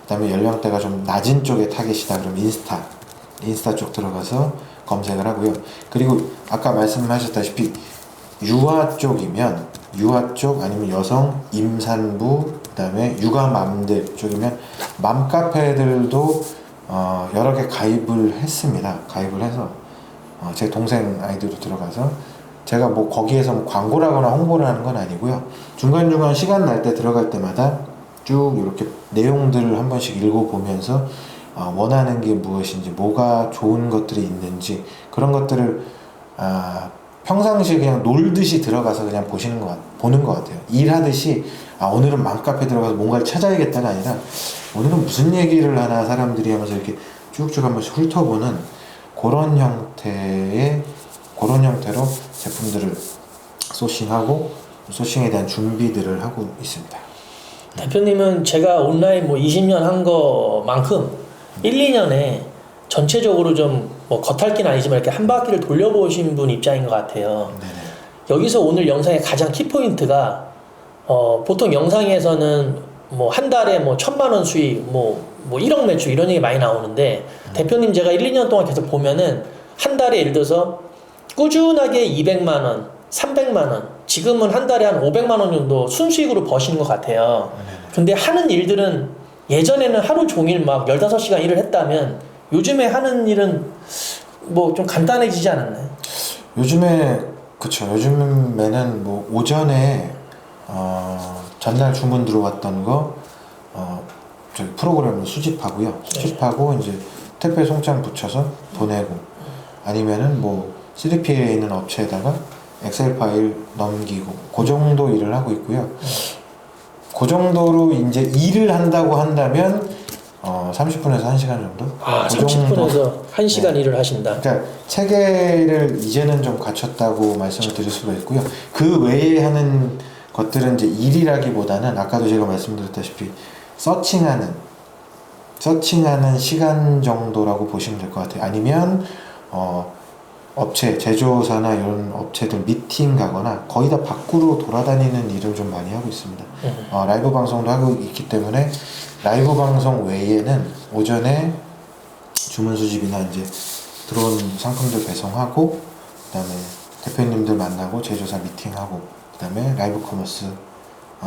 그 다음에 연령대가 좀 낮은 쪽의 타겟이다 그러면 인스타 쪽 들어가서 검색을 하고요. 그리고 아까 말씀하셨다시피 유아 쪽 아니면 여성 임산부, 그 다음에 육아맘들 쪽이면 맘카페들도 여러 개 가입을 했습니다. 가입을 해서 제 동생 아이디로 들어가서 제가 뭐 거기에서 뭐 광고를 하거나 홍보를 하는 건 아니고요. 중간중간 시간 날 때 들어갈 때마다 쭉 이렇게 내용들을 한 번씩 읽어보면서 원하는 게 무엇인지, 뭐가 좋은 것들이 있는지, 그런 것들을 평상시에 그냥 놀듯이 들어가서 그냥 보는 것 같아요. 일하듯이 오늘은 맘카페 들어가서 뭔가를 찾아야겠다가 아니라 오늘은 무슨 얘기를 하나 사람들이 하면서 이렇게 쭉쭉 한 번씩 훑어보는 그런 형태로 제품들을 소싱에 대한 준비들을 하고 있습니다. 대표님은 제가 온라인 뭐 20년 한 거만큼 1, 2년에 전체적으로 좀 뭐 겉핥기는 아니지만 이렇게 한 바퀴를 돌려보신 분 입장인 것 같아요. 네네. 여기서 오늘 영상의 가장 키포인트가 보통 영상에서는 뭐 한 달에 뭐 1,000만 원 수익, 뭐 1억 매출 이런 얘기 많이 나오는데 대표님 제가 1, 2년 동안 계속 보면은 한 달에 예를 들어서 꾸준하게 200만 원, 300만 원, 지금은 한 달에 한 500만 원 정도 순수익으로 버시는 것 같아요. 근데 하는 일들은 예전에는 하루 종일 막 15시간 일을 했다면 요즘에 하는 일은 뭐 좀 간단해지지 않았나요? 요즘에 그쵸. 요즘에는 뭐 오전에 전날 주문 들어왔던 거 저희 프로그램을 수집하고요. 수집하고 이제 택배 송장 붙여서 보내고 아니면은 뭐 CDP에 있는 업체에다가 엑셀 파일 넘기고 그 정도 일을 하고 있고요. 그 정도로 이제 일을 한다고 한다면 30분에서 1시간 정도? 아, 그 30분에서 1시간 네. 일을 하신다. 그러니까 체계를 이제는 좀 갖췄다고 말씀을 드릴 수가 있고요. 그 외에 하는 것들은 이제 일이라기보다는 아까도 제가 말씀드렸다시피 서칭하는 시간 정도라고 보시면 될 것 같아요. 아니면 업체, 제조사나 이런 업체들 미팅 가거나 거의 다 밖으로 돌아다니는 일을 좀 많이 하고 있습니다. 라이브 방송도 하고 있기 때문에 라이브 방송 외에는 오전에 주문 수집이나 이제 들어온 상품들 배송하고 그다음에 대표님들 만나고 제조사 미팅하고 그다음에 라이브 커머스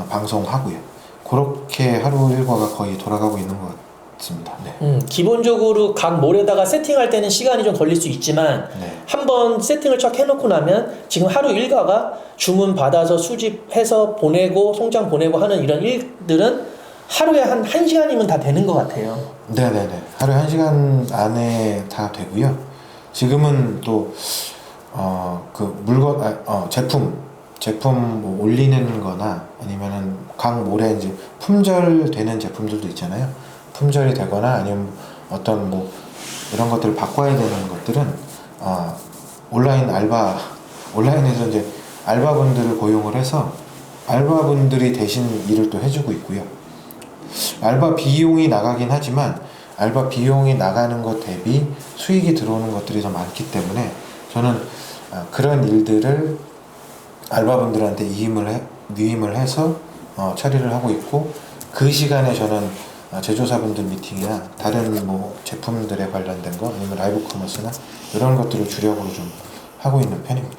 방송하고요. 그렇게 하루 일과가 거의 돌아가고 있는 것 같습니다. 네. 기본적으로 각 몰에다가 세팅할 때는 시간이 좀 걸릴 수 있지만 네. 한번 세팅을 쫙 해놓고 나면 지금 하루 일과가 주문 받아서 수집해서 보내고 송장 보내고 하는 이런 일들은 하루에 한 1시간이면 다 되는 것 같아요. 네네네. 하루에 1시간 안에 다 되고요. 지금은 또 그 물건 제품 뭐 올리는 거나 아니면은 각 몰에 이제 품절되는 제품들도 있잖아요. 품절이 되거나 아니면 어떤 뭐 이런 것들을 바꿔야 되는 것들은 온라인에서 이제 알바분들을 고용을 해서 알바분들이 대신 일을 또 해주고 있고요. 알바 비용이 나가긴 하지만 알바 비용이 나가는 것 대비 수익이 들어오는 것들이 더 많기 때문에 저는 그런 일들을 알바분들한테 위임을 해서 처리를 하고 있고 그 시간에 저는 제조사분들 미팅이나 다른 뭐 제품들에 관련된 거 아니면 라이브 커머스나 이런 것들을 주력으로 좀 하고 있는 편입니다.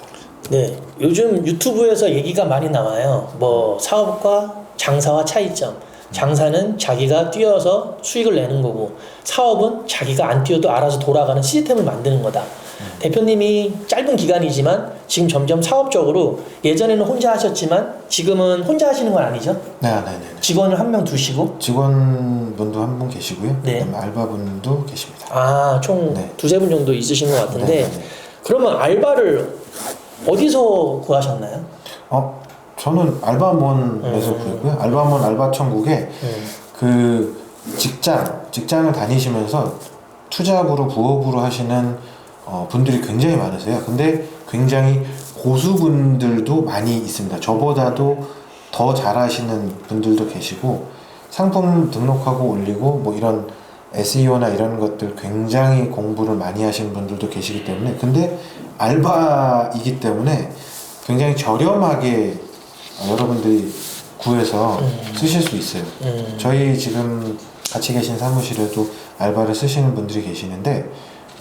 네, 요즘 유튜브에서 얘기가 많이 나와요. 뭐 사업과 장사와 차이점. 장사는 자기가 뛰어서 수익을 내는 거고 사업은 자기가 안 뛰어도 알아서 돌아가는 시스템을 만드는 거다. 대표님이 짧은 기간이지만 지금 점점 사업적으로 예전에는 혼자 하셨지만 지금은 혼자 하시는 건 아니죠? 네. 직원을 한 명 두시고 직원분도 한 분 계시고요. 네. 그다음에 알바분도 계십니다. 총 네. 두세 분 정도 있으신 것 같은데 네. 그러면 알바를 어디서 구하셨나요? 저는 알바몬에서 구했고요. 알바몬 알바천국에 그 직장을 다니시면서 투잡으로 부업으로 하시는 분들이 굉장히 많으세요. 근데 굉장히 고수분들도 많이 있습니다. 저보다도 더 잘하시는 분들도 계시고 상품 등록하고 올리고 뭐 이런 SEO나 이런 것들 굉장히 공부를 많이 하시는 분들도 계시기 때문에 근데 알바이기 때문에 굉장히 저렴하게 여러분들이 구해서 쓰실 수 있어요. 저희 지금 같이 계신 사무실에도 알바를 쓰시는 분들이 계시는데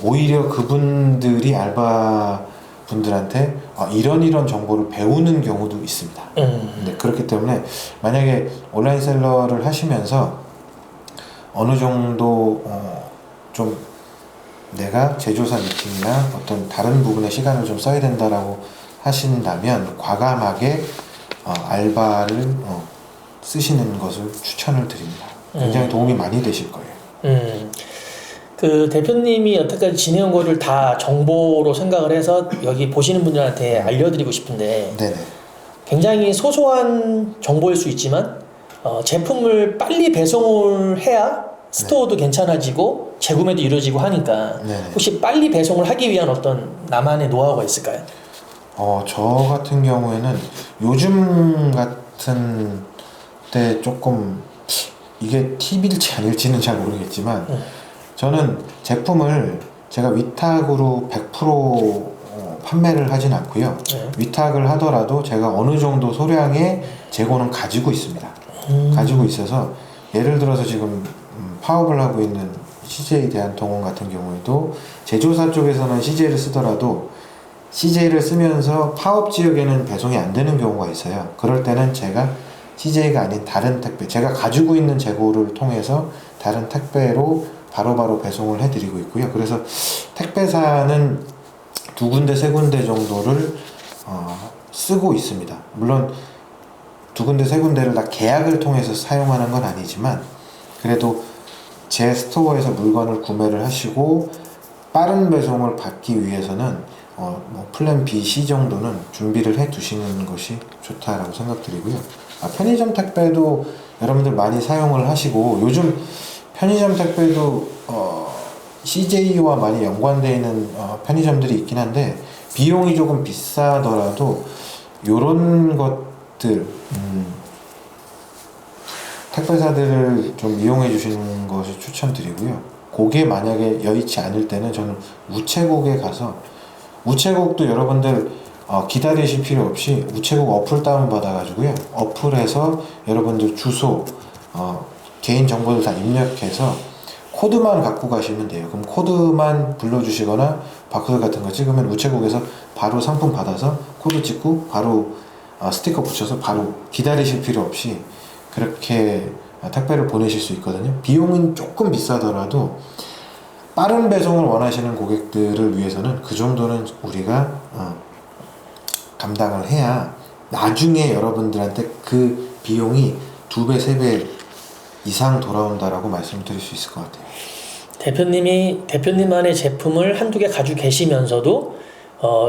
오히려 그분들이 알바분들한테 이런 정보를 배우는 경우도 있습니다. 네, 그렇기 때문에 만약에 온라인 셀러를 하시면서 어느 정도 좀 내가 제조사 미팅이나 어떤 다른 부분에 시간을 좀 써야 된다라고 하신다면 과감하게 알바를 쓰시는 것을 추천을 드립니다. 굉장히 도움이 많이 되실 거예요. 그 대표님이 여태까지 지내온 거를 다 정보로 생각을 해서 여기 보시는 분들한테 알려드리고 싶은데 네네. 굉장히 소소한 정보일 수 있지만 제품을 빨리 배송을 해야 스토어도 괜찮아지고 재구매도 이루어지고 하니까 혹시 빨리 배송을 하기 위한 어떤 나만의 노하우가 있을까요? 저 같은 경우에는 요즘 같은 때 조금 이게 팁일지 아닐지는 잘 모르겠지만 저는 제품을 제가 위탁으로 100% 판매를 하진 않고요. 위탁을 하더라도 제가 어느 정도 소량의 재고는 가지고 있습니다. 가지고 있어서 예를 들어서 지금 파업을 하고 있는 CJ 대한통운 같은 경우에도 제조사 쪽에서는 CJ를 쓰더라도 CJ를 쓰면서 파업 지역에는 배송이 안 되는 경우가 있어요. 그럴 때는 제가 CJ가 아닌 다른 택배, 제가 가지고 있는 재고를 통해서 다른 택배로 바로바로 배송을 해드리고 있고요. 그래서 택배사는 2군데, 3군데 정도를 쓰고 있습니다. 물론 2군데, 3군데를 다 계약을 통해서 사용하는 건 아니지만 그래도 제 스토어에서 물건을 구매를 하시고 빠른 배송을 받기 위해서는 뭐 플랜 B, C 정도는 준비를 해 두시는 것이 좋다라고 생각드리고요. 편의점 택배도 여러분들 많이 사용을 하시고 요즘 편의점 택배도 CJ와 많이 연관되어 있는 편의점들이 있긴 한데 비용이 조금 비싸더라도 요런 것들 택배사들을 좀 이용해 주시는 것을 추천드리고요. 그게 만약에 여의치 않을 때는 저는 우체국에 가서 우체국도 여러분들 기다리실 필요 없이 우체국 어플 다운받아 가지고요. 어플에서 여러분들 주소 개인 정보를 다 입력해서 코드만 갖고 가시면 돼요. 그럼 코드만 불러주시거나 바코드 같은 거 찍으면 우체국에서 바로 상품 받아서 코드 찍고 바로 스티커 붙여서 바로 기다리실 필요 없이 그렇게 택배를 보내실 수 있거든요. 비용은 조금 비싸더라도 빠른 배송을 원하시는 고객들을 위해서는 그 정도는 우리가 감당을 해야 나중에 여러분들한테 그 비용이 2배, 3배 이상 돌아온다라고 말씀드릴 수 있을 것 같아요. 대표님만의 제품을 한두 개 가지고 계시면서도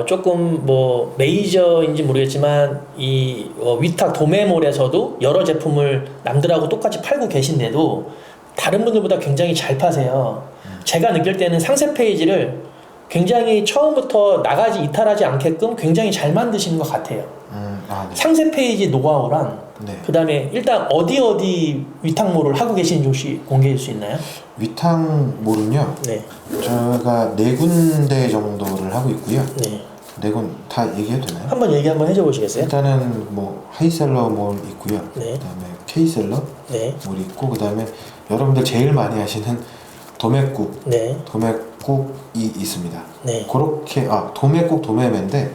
조금 뭐 메이저인지 모르겠지만 이 위탁 도매몰에서도 여러 제품을 남들하고 똑같이 팔고 계신데도 다른 분들보다 굉장히 잘 파세요. 제가 느낄 때는 상세 페이지를 굉장히 처음부터 나가지 이탈하지 않게끔 굉장히 잘 만드시는 것 같아요. 네. 상세 페이지 노하우랑 네. 그 다음에 일단 어디 위탁몰을 하고 계신지 혹시 공개해 줄 수 있나요? 위탁몰은요. 네. 제가 4군데 정도를 하고 있고요. 네. 4군 다 얘기해도 되나요? 한번 얘기 한번 해줘 보시겠어요? 일단은 뭐 하이셀러 몰 있고요. 네. 그다음에 K셀러 네. 몰 있고 그다음에 여러분들 제일 많이 하시는 도매국, 네. 도매국이 있습니다. 네. 그렇게 도매국 도매매인데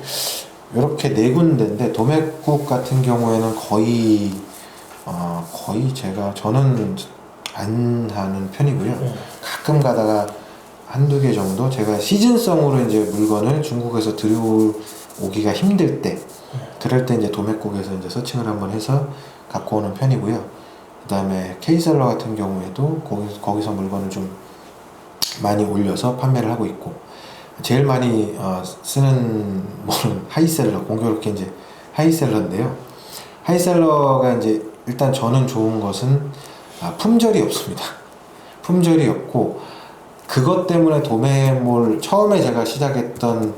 이렇게 4군데인데 도매국 같은 경우에는 거의 저는 안 하는 편이고요. 가끔 가다가 한두 개 정도 제가 시즌성으로 이제 물건을 중국에서 들여오기가 힘들 때 그럴 때 이제 도매국에서 이제 서칭을 한번 해서 갖고 오는 편이고요. 그 다음에 K셀러 같은 경우에도 거기서 물건을 좀 많이 올려서 판매를 하고 있고 제일 많이 쓰는 뭐는 하이셀러 공교롭게 이제 하이셀러인데요. 하이셀러가 이제 일단 저는 좋은 것은 품절이 없습니다. 품절이 없고 그것 때문에 도매몰 처음에 제가 시작했던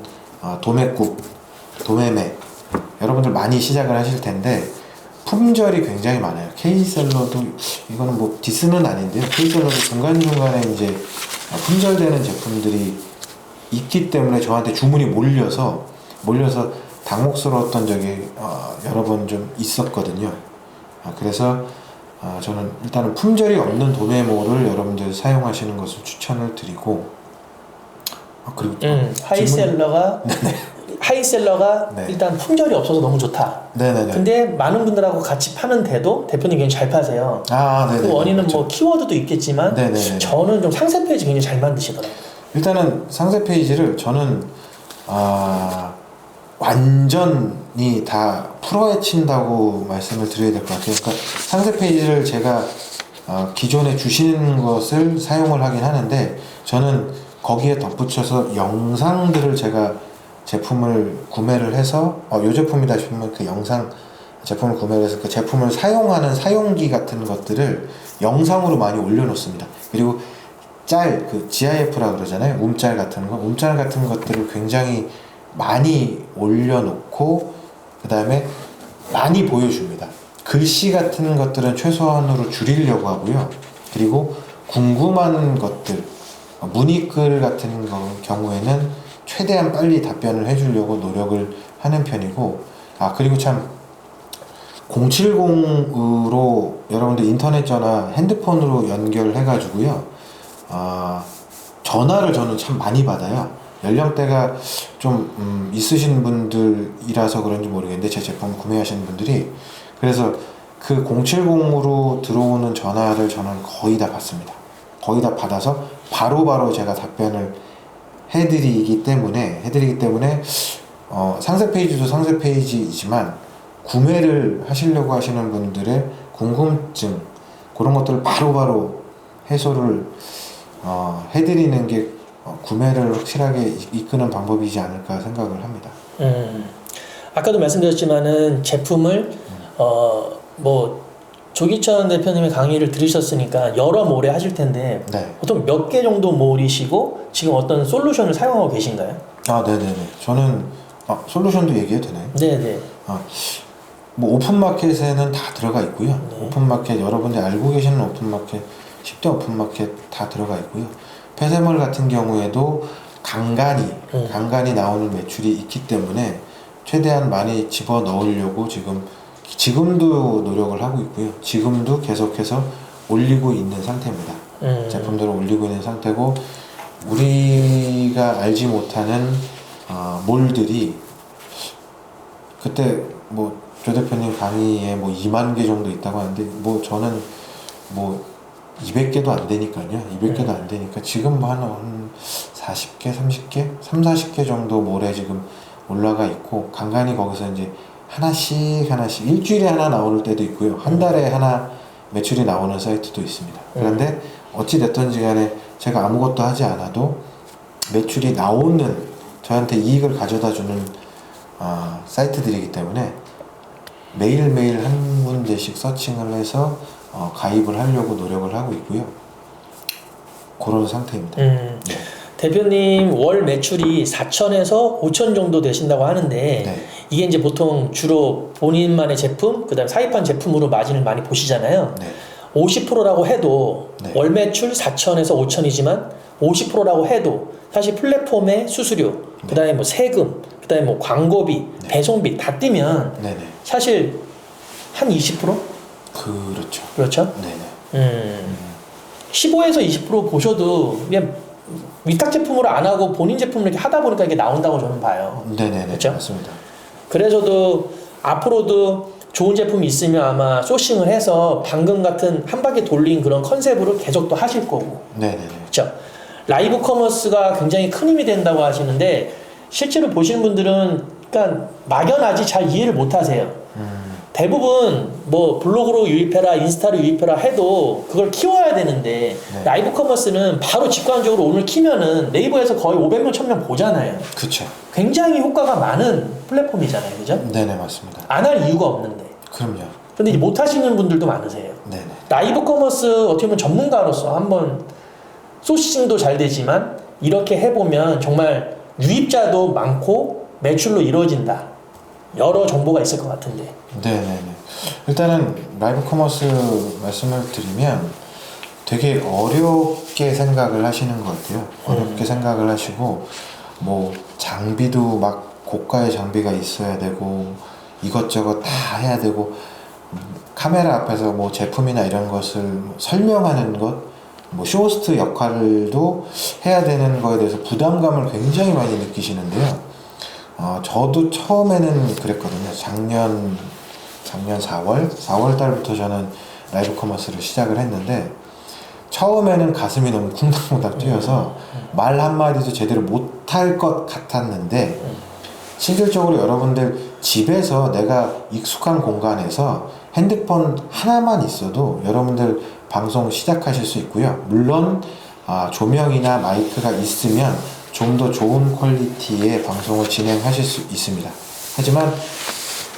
도매국 도매매 여러분들 많이 시작을 하실 텐데 품절이 굉장히 많아요. K셀러도 이거는 뭐 디스는 아닌데요. K셀러도 중간중간에 이제 품절되는 제품들이 있기 때문에 저한테 주문이 몰려서 당혹스러웠던 적이 여러 번 좀 있었거든요. 그래서 저는 일단은 품절이 없는 도매몰을 여러분들 사용하시는 것을 추천을 드리고 그리고 하이셀러가 네. 일단 품절이 없어서 너무 좋다. 네네네. 근데 많은 분들하고 같이 파는데도 대표님 굉장히 잘 파세요. 네네. 그 원인은 그렇죠. 뭐 키워드도 있겠지만 네네네. 저는 좀 상세 페이지 굉장히 잘 만드시더라고요. 일단은 상세 페이지를 저는 완전히 다 풀어헤친다고 말씀을 드려야 될 것 같아요. 그러니까 상세 페이지를 제가 기존에 주시는 것을 사용을 하긴 하는데 저는 거기에 덧붙여서 영상들을 제가 제품을 구매를 해서 이 제품이다 싶으면 그 영상 제품을 구매를 해서 그 제품을 사용하는 사용기 같은 것들을 영상으로 많이 올려놓습니다. 그리고 그 GIF라 그러잖아요. 움짤 같은 것들을 굉장히 많이 올려놓고 그 다음에 많이 보여줍니다. 글씨 같은 것들은 최소한으로 줄이려고 하고요. 그리고 궁금한 것들 문의글 같은 경우에는 최대한 빨리 답변을 해주려고 노력을 하는 편이고 그리고 참 070으로 여러분들 인터넷 전화 핸드폰으로 연결해 가지고요 전화를 저는 참 많이 받아요. 연령대가 좀 있으신 분들이라서 그런지 모르겠는데 제 제품 구매하시는 분들이 그래서 그 070으로 들어오는 전화를 저는 거의 다 받습니다. 거의 다 받아서 바로바로 제가 답변을 해드리기 때문에 상세 페이지도 상세 페이지이지만 구매를 하시려고 하시는 분들의 궁금증 그런 것들을 바로바로 해소를 해드리는 게 구매를 확실하게 이끄는 방법이지 않을까 생각을 합니다. 아까도 말씀드렸지만은 제품을 뭐 조기천 대표님의 강의를 들으셨으니까 여러 몰에 하실 텐데 네. 보통 몇 개 정도 몰이시고 지금 어떤 솔루션을 사용하고 계신가요? 네네네. 저는 솔루션도 얘기해도 되나요? 네네. 뭐 오픈마켓에는 다 들어가 있고요. 네. 오픈마켓 여러분들이 알고 계시는 오픈마켓 10대 오픈마켓 다 들어가 있고요. 폐쇄몰 같은 경우에도 간간히 나오는 매출이 있기 때문에 최대한 많이 집어넣으려고 지금도 노력을 하고 있고요. 지금도 계속해서 올리고 있는 상태입니다. 제품들을 올리고 있는 상태고 우리가 알지 못하는 몰들이 그때 뭐 조 대표님 강의에 뭐 2만 개 정도 있다고 하는데 뭐 저는 뭐 200개도 안 되니까요. 200개도 안 되니까 지금 뭐 한 40개, 30개, 40개 정도 몰에 지금 올라가 있고 간간히 거기서 이제 하나씩 일주일에 하나 나오는 때도 있고요. 한 달에 하나 매출이 나오는 사이트도 있습니다. 그런데 어찌 됐든지 간에 제가 아무것도 하지 않아도 매출이 나오는 저한테 이익을 가져다 주는 사이트들이기 때문에 매일매일 한 군데씩 서칭을 해서 가입을 하려고 노력을 하고 있고요. 그런 상태입니다. 네. 대표님 월 매출이 4천에서 5천 정도 되신다고 하는데 네. 이게 이제 보통 주로 본인만의 제품, 그다음 사입한 제품으로 마진을 많이 보시잖아요. 네. 50%라고 해도 네. 월 매출 4천에서 5천이지만 50%라고 해도 사실 플랫폼의 수수료, 그다음에 뭐 세금, 그다음에 뭐 광고비, 배송비 다 띄면 네네. 사실 한 20%? 그렇죠. 그렇죠? 네네. 15에서 20% 보셔도 그냥 위탁 제품으로 안 하고 본인 제품을 이렇게 하다 보니까 이게 나온다고 저는 봐요. 네네네. 그렇죠? 맞습니다. 그래서도 앞으로도 좋은 제품이 있으면 아마 소싱을 해서 방금 같은 한 바퀴 돌린 그런 컨셉으로 계속 또 하실 거고. 네네네. 그렇죠? 라이브 커머스가 굉장히 큰 힘이 된다고 하시는데 실제로 보시는 분들은 그러니까 막연하지 잘 이해를 못 하세요. 대부분 뭐 블로그로 유입해라, 인스타로 유입해라 해도 그걸 키워야 되는데 네. 라이브 커머스는 바로 직관적으로 오늘 키면은 네이버에서 거의 500명, 1000명 보잖아요. 그쵸. 굉장히 효과가 많은 플랫폼이잖아요. 그죠? 네네, 맞습니다. 안 할 이유가 없는데. 그럼요. 근데 이제 못 하시는 분들도 많으세요. 네네. 라이브 커머스 어떻게 보면 전문가로서 한번 소싱도 잘 되지만 이렇게 해보면 정말 유입자도 많고 매출로 이루어진다. 여러 정보가 있을 것 같은데. 네네네. 일단은 라이브 커머스 말씀을 드리면 되게 어렵게 생각을 하시는 것 같아요. 어렵게 생각을 하시고 뭐 장비도 막 고가의 장비가 있어야 되고 이것저것 다 해야 되고 카메라 앞에서 뭐 제품이나 이런 것을 설명하는 것, 뭐 쇼호스트 역할도 해야 되는 거에 대해서 부담감을 굉장히 많이 느끼시는데요. 저도 처음에는 그랬거든요. 작년 4월 달부터 저는 라이브 커머스를 시작을 했는데 처음에는 가슴이 너무 쿵당쿵당 뛰어서 말 한마디도 제대로 못할 것 같았는데 실질적으로 여러분들 집에서 내가 익숙한 공간에서 핸드폰 하나만 있어도 여러분들 방송 시작하실 수 있고요. 물론 조명이나 마이크가 있으면 좀 더 좋은 퀄리티의 방송을 진행하실 수 있습니다. 하지만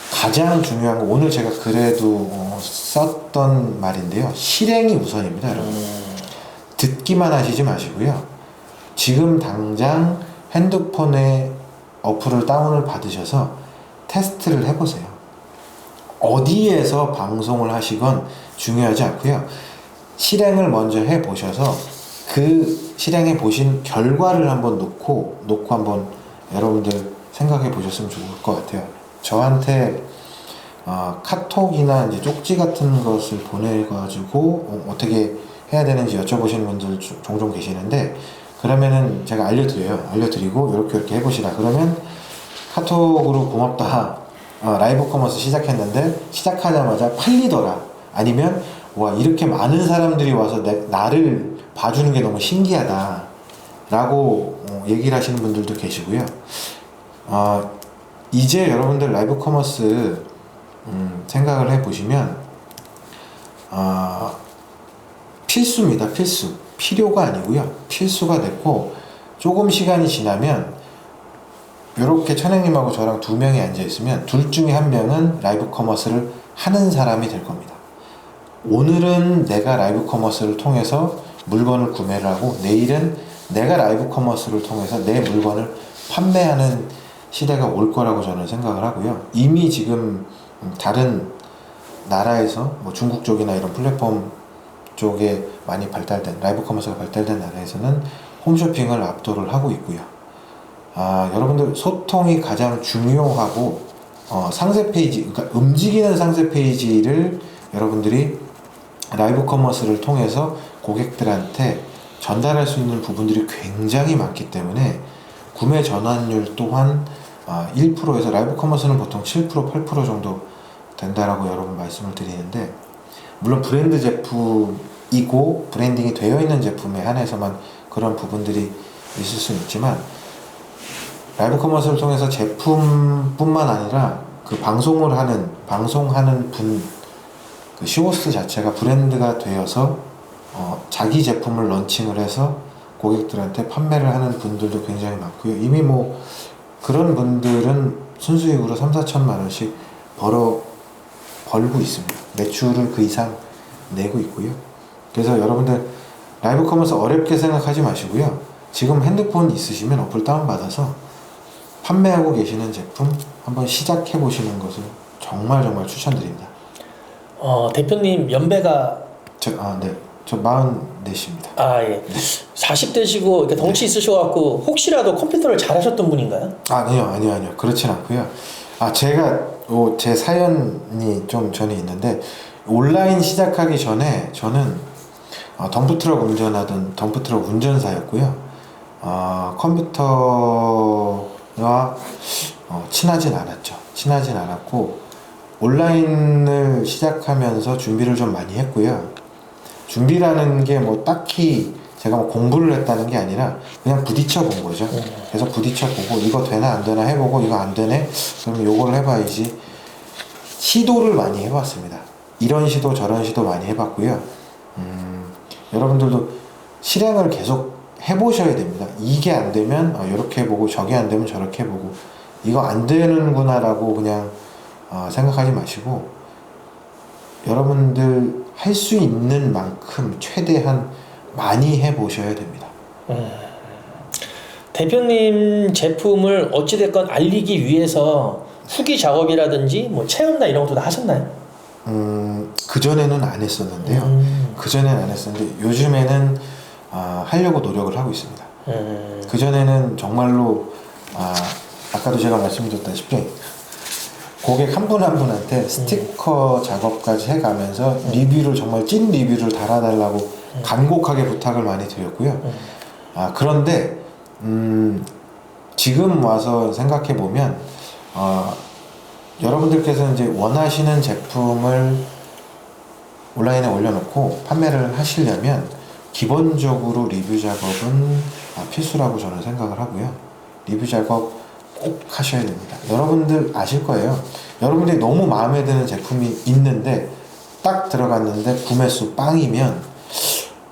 가장 중요한 거 오늘 제가 그래도 썼던 말인데요. 실행이 우선입니다, 여러분. 듣기만 하시지 마시고요. 지금 당장 핸드폰에 어플을 다운을 받으셔서 테스트를 해보세요. 어디에서 방송을 하시건 중요하지 않고요. 실행을 먼저 해보셔서 그 실행해 보신 결과를 한번 놓고 한번 여러분들 생각해 보셨으면 좋을 것 같아요. 저한테 카톡이나 이제 쪽지 같은 것을 보내가지고 어떻게 해야 되는지 여쭤보시는 분들 종종 계시는데 그러면은 제가 알려드리고 이렇게 해보시라. 그러면 카톡으로 고맙다. 라이브 커머스 시작했는데 시작하자마자 팔리더라. 아니면 와 이렇게 많은 사람들이 와서 나를 봐주는 게 너무 신기하다 라고 얘기를 하시는 분들도 계시고요. 이제 여러분들 라이브 커머스 생각을 해보시면 필수입니다. 필요가 아니고요. 필수가 됐고 조금 시간이 지나면 이렇게 천행님하고 저랑 두 명이 앉아있으면 둘 중에 한 명은 라이브 커머스를 하는 사람이 될 겁니다. 오늘은 내가 라이브 커머스를 통해서 물건을 구매를 하고 내일은 내가 라이브 커머스를 통해서 내 물건을 판매하는 시대가 올 거라고 저는 생각을 하고요. 이미 지금 다른 나라에서 뭐 중국 쪽이나 이런 플랫폼 쪽에 많이 발달된 라이브 커머스가 발달된 나라에서는 홈쇼핑을 압도를 하고 있고요. 여러분들 소통이 가장 중요하고 상세 페이지, 그러니까 움직이는 상세 페이지를 여러분들이 라이브 커머스를 통해서 고객들한테 전달할 수 있는 부분들이 굉장히 많기 때문에 구매 전환율 또한 1%에서 라이브 커머스는 보통 7%, 8% 정도 된다라고 여러분 말씀을 드리는데, 물론 브랜드 제품이고 브랜딩이 되어 있는 제품에 한해서만 그런 부분들이 있을 수는 있지만 라이브 커머스를 통해서 제품뿐만 아니라 그 방송하는 분, 그 쇼호스트 자체가 브랜드가 되어서 자기 제품을 런칭을 해서 고객들한테 판매를 하는 분들도 굉장히 많고요. 이미 뭐 그런 분들은 순수익으로 3, 4천만 원씩 벌고 있습니다. 매출을 그 이상 내고 있고요. 그래서 여러분들 라이브 커머스 어렵게 생각하지 마시고요. 지금 핸드폰 있으시면 어플 다운받아서 판매하고 계시는 제품 한번 시작해 보시는 것을 정말 추천드립니다. 대표님 연배가 저 44입니다. 예. 40대시고 이렇게 덩치 있으셔갖고 혹시라도 컴퓨터를 잘하셨던 분인가요? 아니요. 그렇진 않고요. 제가 제 사연이 좀 전에 있는데, 온라인 시작하기 전에 저는 덤프트럭 운전사였고요. 컴퓨터와 친하진 않았고 온라인을 시작하면서 준비를 좀 많이 했고요. 준비라는 게 뭐 딱히 제가 뭐 공부를 했다는 게 아니라 그냥 부딪혀 본 거죠. 그래서 부딪혀 보고 이거 되나 안 되나 해보고 이거 안 되네? 그러면 요걸 해봐야지. 시도를 많이 해봤습니다. 이런 시도 저런 시도 많이 해봤고요. 여러분들도 실행을 계속 해보셔야 됩니다. 이게 안 되면 이렇게 해보고 저게 안 되면 저렇게 해보고 이거 안 되는구나 라고 그냥 생각하지 마시고 여러분들 할 수 있는 만큼 최대한 많이 해보셔야 됩니다. 대표님 제품을 어찌됐건 알리기 위해서 후기 작업이라든지 뭐 체험나 이런 것도 다 하셨나요? 그전에는 안 했었는데요. 요즘에는 하려고 노력을 하고 있습니다. 그전에는 정말로 아까도 제가 말씀드렸다시피 고객 한 분 한 분한테 스티커 작업까지 해가면서 리뷰를 정말 찐 리뷰를 달아달라고 간곡하게 부탁을 많이 드렸고요. 그런데 지금 와서 생각해 보면 여러분들께서 이제 원하시는 제품을 온라인에 올려놓고 판매를 하시려면 기본적으로 리뷰 작업은 필수라고 저는 생각을 하고요. 리뷰 작업 꼭 하셔야 됩니다. 여러분들 아실 거예요. 여러분들이 너무 마음에 드는 제품이 있는데 딱 들어갔는데 구매수 빵이면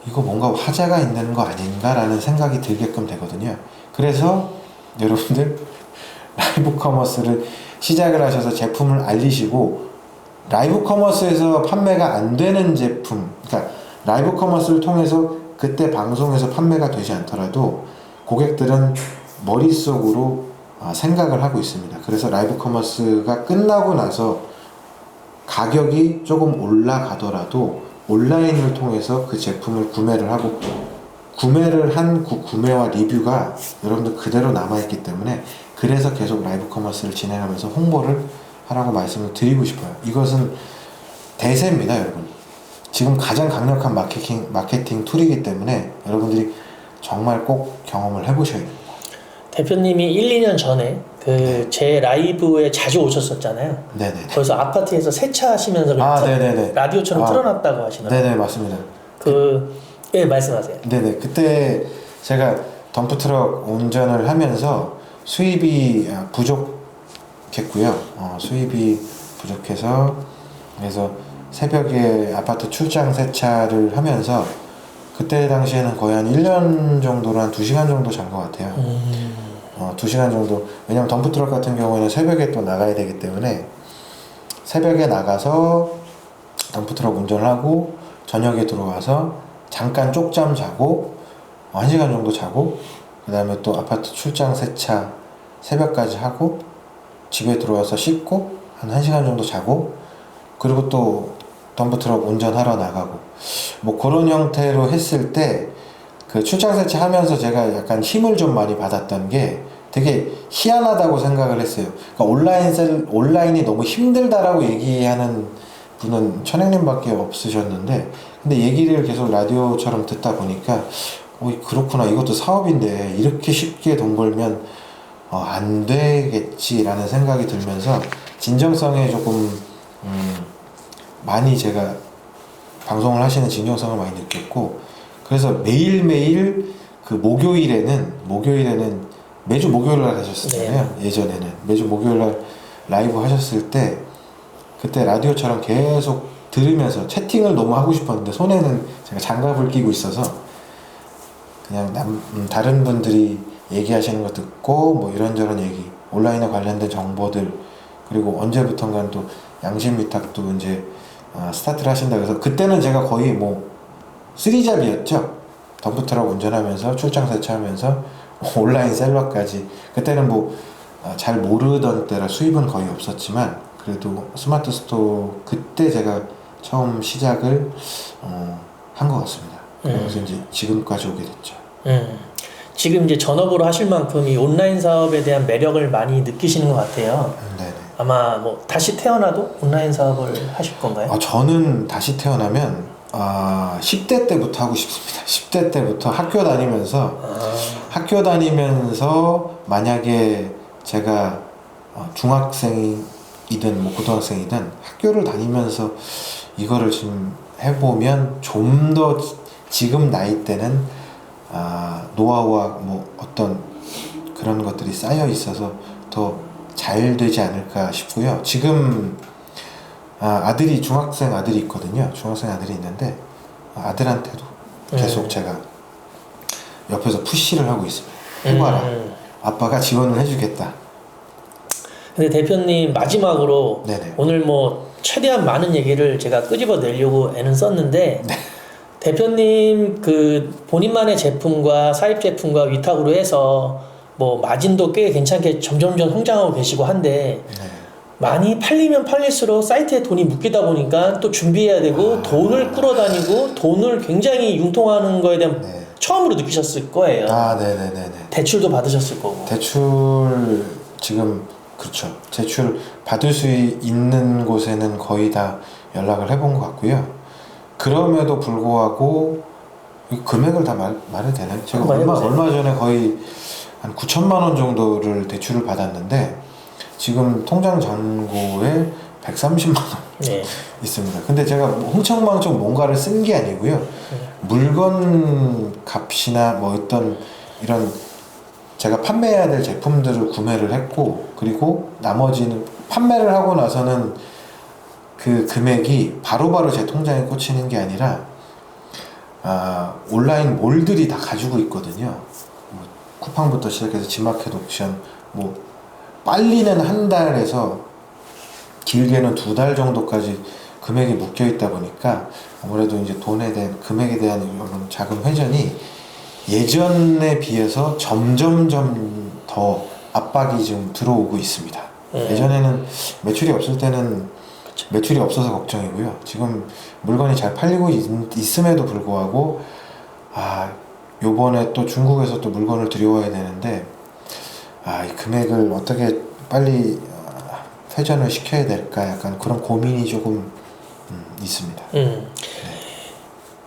이거 뭔가 화제가 있는 거 아닌가 라는 생각이 들게끔 되거든요. 그래서 여러분들 라이브 커머스를 시작을 하셔서 제품을 알리시고, 라이브 커머스에서 판매가 안 되는 제품, 그러니까 라이브 커머스를 통해서 그때 방송에서 판매가 되지 않더라도 고객들은 머릿속으로 생각을 하고 있습니다. 그래서 라이브 커머스가 끝나고 나서 가격이 조금 올라가더라도 온라인을 통해서 그 제품을 구매를 하고, 구매를 한 그 구매와 리뷰가 여러분들 그대로 남아있기 때문에 그래서 계속 라이브 커머스를 진행하면서 홍보를 하라고 말씀을 드리고 싶어요. 이것은 대세입니다, 여러분. 지금 가장 강력한 마케팅 툴이기 때문에 여러분들이 정말 꼭 경험을 해보셔야 됩니다. 대표님이 1, 2년 전에 그 제 라이브에 자주 오셨었잖아요. 네네. 거기서 아파트에서 세차하시면서 네네네. 라디오처럼 틀어놨다고 하시나요? 네네, 맞습니다. 예, 말씀하세요. 네네. 그때 제가 덤프트럭 운전을 하면서 수입이 부족했고요. 수입이 부족해서 그래서 새벽에 아파트 출장 세차를 하면서 그때 당시에는 거의 한 1년 정도로 한 2시간 정도 잔 것 같아요. 2시간 정도. 왜냐면 덤프트럭 같은 경우에는 새벽에 또 나가야 되기 때문에 새벽에 나가서 덤프트럭 운전을 하고 저녁에 들어와서 잠깐 쪽잠 자고 1시간 정도 자고 그 다음에 또 아파트 출장 세차 새벽까지 하고 집에 들어와서 씻고 한 1시간 정도 자고 그리고 또 덤프트럭 운전하러 나가고 뭐 그런 형태로 했을 때 그 출장 세차 하면서 제가 약간 힘을 좀 많이 받았던 게 되게 희한하다고 생각을 했어요. 그러니까 온라인이 너무 힘들다라고 얘기하는 분은 천행님밖에 없으셨는데 근데 얘기를 계속 라디오처럼 듣다 보니까 그렇구나, 이것도 사업인데 이렇게 쉽게 돈 벌면 안 되겠지라는 생각이 들면서 진정성에 조금 많이 제가 방송을 하시는 진정성을 많이 느꼈고 그래서 매일매일 그 목요일에는 매주 목요일날 하셨었잖아요. 네. 예전에는 매주 목요일날 라이브 하셨을 때 그때 라디오처럼 계속 들으면서 채팅을 너무 하고 싶었는데 손에는 제가 장갑을 끼고 있어서 그냥 다른 분들이 얘기하시는 거 듣고 뭐 이런저런 얘기 온라인에 관련된 정보들 그리고 언제부턴가는 또 양심 위탁도 이제 스타트를 하신다 그래서 그때는 제가 거의 뭐 3잡이었죠. 덤프트럭 운전하면서 출장 세차하면서 온라인 셀러까지 그때는 뭐 잘 모르던 때라 수입은 거의 없었지만 그래도 스마트 스토어 그때 제가 처음 시작을 한 것 같습니다. 그래서 이제 지금까지 오게 됐죠. 지금 이제 전업으로 하실 만큼 이 온라인 사업에 대한 매력을 많이 느끼시는 것 같아요. 네네. 아마 뭐 다시 태어나도 온라인 사업을 하실 건가요? 저는 다시 태어나면 10대 때부터 하고 싶습니다. 10대 때부터 학교 다니면서 만약에 제가 중학생이든 뭐 고등학생이든 학교를 다니면서 이거를 지금 해보면 좀 더 지금 나이 때는 노하우와 뭐 어떤 그런 것들이 쌓여 있어서 더 잘 되지 않을까 싶고요. 지금 중학생 아들이 있거든요. 중학생 아들이 있는데 아들한테도 계속 제가 옆에서 푸시를 하고 있습니다. 해봐라. 아빠가 지원을 해주겠다. 근데 대표님 마지막으로 네네. 오늘 뭐 최대한 많은 얘기를 제가 끄집어내려고 애는 썼는데 네. 대표님 그 본인만의 제품과 사입 제품과 위탁으로 해서 뭐 마진도 꽤 괜찮게 점점점 성장하고 계시고 한데 네. 많이 팔리면 팔릴수록 사이트에 돈이 묶이다 보니까 또 준비해야 되고 돈을 끌어다니고 돈을 굉장히 융통하는 거에 대한 처음으로 느끼셨을 거예요. 네네네네. 대출도 받으셨을 거고. 대출 지금 그렇죠. 대출 받을 수 있는 곳에는 거의 다 연락을 해본 것 같고요. 그럼에도 불구하고 금액을 다 말해도 되나요? 제가 얼마 전에 거의 한 9천만 원 정도를 대출을 받았는데 지금 통장 잔고에 130만 원 있습니다. 근데 제가 흥청망청 뭔가를 쓴 게 아니고요. 물건 값이나 뭐 어떤 이런 제가 판매해야 될 제품들을 구매를 했고 그리고 나머지는 판매를 하고 나서는 그 금액이 바로바로 제 통장에 꽂히는 게 아니라 온라인 몰들이 다 가지고 있거든요. 뭐 쿠팡부터 시작해서 지마켓 옥션 뭐 빨리는 한 달에서 길게는 2달 정도까지 금액이 묶여 있다 보니까 아무래도 이제 돈에 대한 금액에 대한 이런 자금 회전이 예전에 비해서 점점점 더 압박이 좀 들어오고 있습니다. 예전에는 매출이 없을 때는 매출이 없어서 걱정이고요. 지금 물건이 잘 팔리고 있음에도 불구하고 요번에 또 중국에서 또 물건을 들여와야 되는데 이 금액을 어떻게 빨리 회전을 시켜야 될까 약간 그런 고민이 조금 있습니다.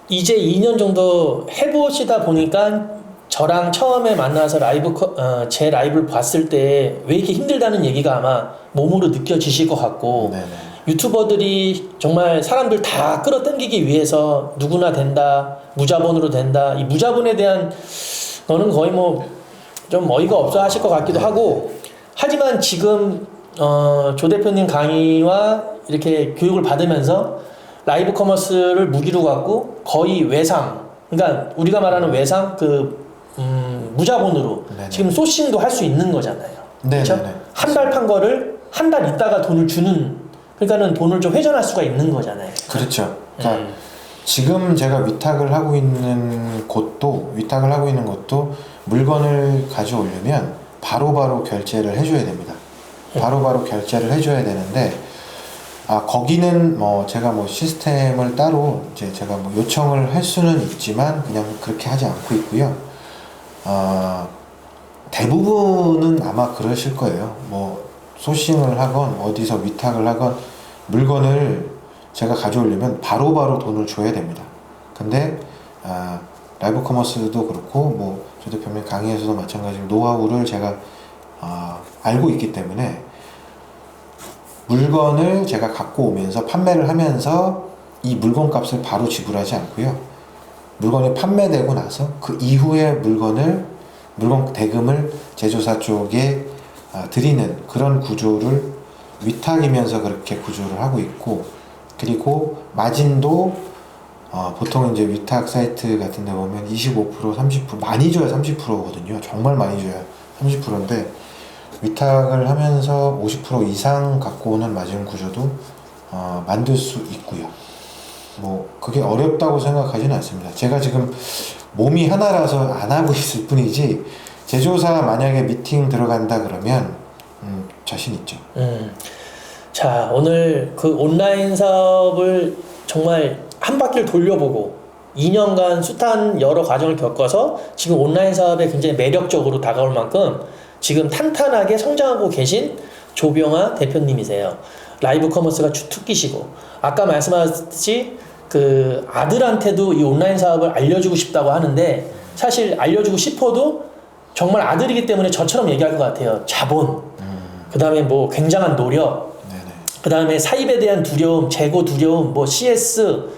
이제 2년 정도 해보시다 보니까 저랑 처음에 만나서 제 라이브를 봤을 때 왜 이렇게 힘들다는 얘기가 아마 몸으로 느껴지실 것 같고 네네. 유튜버들이 정말 사람들 다 끌어당기기 위해서 누구나 된다, 무자본으로 된다. 이 무자본에 대한 거는 거의 뭐 좀 어이가 없어 하실 것 같기도 하고 하지만 지금 조 대표님 강의와 이렇게 교육을 받으면서 라이브 커머스를 무기로 갖고 거의 외상, 그러니까 우리가 말하는 외상 무자본으로 네네. 지금 소싱도 할 수 있는 거잖아요. 그렇죠? 네네네. 한 달 판 거를 한 달 있다가 돈을 주는, 그러니까는 돈을 좀 회전할 수가 있는 거잖아요. 그렇죠. 그러니까 지금 제가 위탁을 하고 있는 것도 물건을 가져오려면 바로바로 결제를 해줘야 됩니다. 바로바로 결제를 해줘야 되는데 거기는 제가 시스템을 따로 이제 제가 요청을 할 수는 있지만 그냥 그렇게 하지 않고 있고요. 대부분은 아마 그러실 거예요. 소싱을 하건 어디서 위탁을 하건 물건을 제가 가져오려면 바로바로 돈을 줘야 됩니다. 근데 라이브 커머스도 그렇고 조 대표님 강의에서도 마찬가지로 노하우를 제가 알고 있기 때문에 물건을 제가 갖고 오면서 판매를 하면서 이 물건 값을 바로 지불하지 않고요. 물건이 판매되고 나서 그 이후에 물건 대금을 제조사 쪽에 드리는 그런 구조를 위탁이면서 그렇게 구조를 하고 있고, 그리고 마진도 보통 이제 위탁 사이트 같은 데 보면 25%, 30% 많이 줘야 30%거든요. 정말 많이 줘야 30%인데 위탁을 하면서 50% 이상 갖고 오는 마진 구조도 만들 수 있고요. 그게 어렵다고 생각하지는 않습니다. 제가 지금 몸이 하나라서 안 하고 있을 뿐이지 제조사 만약에 미팅 들어간다 그러면 자신 있죠. 자, 오늘 그 온라인 사업을 정말 한 바퀴를 돌려보고 2년간 숱한 여러 과정을 겪어서 지금 온라인 사업에 굉장히 매력적으로 다가올 만큼 지금 탄탄하게 성장하고 계신 조병아 대표님이세요. 라이브 커머스가 주특기시고 아까 말씀하셨듯이 그 아들한테도 이 온라인 사업을 알려주고 싶다고 하는데 사실 알려주고 싶어도 정말 아들이기 때문에 저처럼 얘기할 것 같아요. 자본, 그 다음에 굉장한 노력, 그 다음에 사입에 대한 두려움, 재고 두려움, CS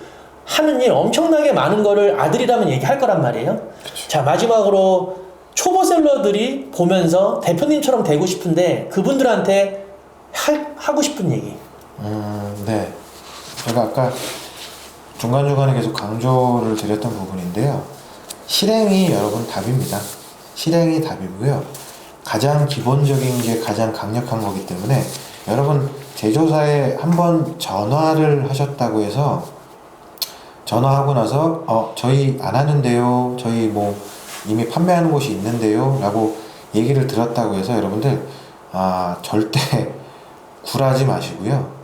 하는 일 엄청나게 많은 거를 아들이라면 얘기할 거란 말이에요. 그쵸. 자, 마지막으로 초보 셀러들이 보면서 대표님처럼 되고 싶은데 그분들한테 하고 싶은 얘기. 네. 제가 아까 중간중간에 계속 강조를 드렸던 부분인데요. 실행이 여러분 답입니다. 실행이 답이고요. 가장 기본적인 게 가장 강력한 거기 때문에 여러분 제조사에 한번 전화를 하셨다고 해서 전화하고 나서 저희 안 하는데요, 저희 이미 판매하는 곳이 있는데요 라고 얘기를 들었다고 해서 여러분들 절대 굴하지 마시고요,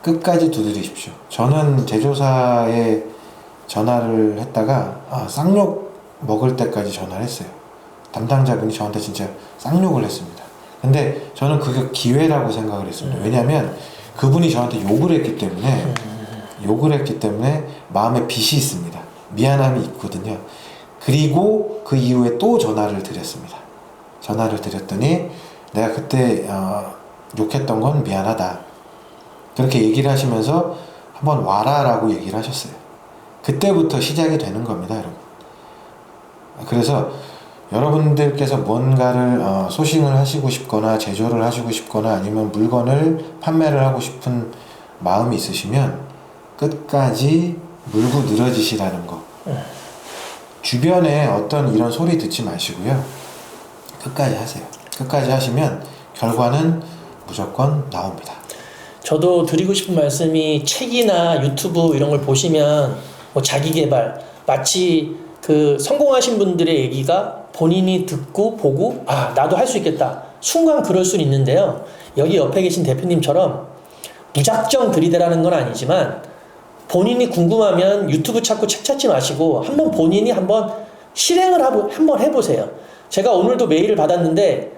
끝까지 두드리십시오. 저는 제조사에 전화를 했다가 쌍욕 먹을 때까지 전화를 했어요. 담당자분이 저한테 진짜 쌍욕을 했습니다. 근데 저는 그게 기회라고 생각을 했습니다. 왜냐하면 그분이 저한테 욕을 했기 때문에 마음에 빚이 있습니다. 미안함이 있거든요. 그리고 그 이후에 또 전화를 드렸습니다. 전화를 드렸더니 내가 그때 욕했던 건 미안하다, 그렇게 얘기를 하시면서 한번 와라 라고 얘기를 하셨어요. 그때부터 시작이 되는 겁니다, 여러분. 그래서 여러분들께서 뭔가를 소싱을 하시고 싶거나 제조를 하시고 싶거나 아니면 물건을 판매를 하고 싶은 마음이 있으시면 끝까지 물고 늘어지시라는 거. 주변에 어떤 이런 소리 듣지 마시고요, 끝까지 하세요. 끝까지 하시면 결과는 무조건 나옵니다. 저도 드리고 싶은 말씀이 책이나 유튜브 이런 걸 보시면 자기개발, 마치 그 성공하신 분들의 얘기가 본인이 듣고 보고 나도 할 수 있겠다, 순간 그럴 수는 있는데요, 여기 옆에 계신 대표님처럼 무작정 들이대라는 건 아니지만 본인이 궁금하면 유튜브 찾고 책 찾지 마시고 한번 본인이 한번 실행을 한번 해보세요. 제가 오늘도 메일을 받았는데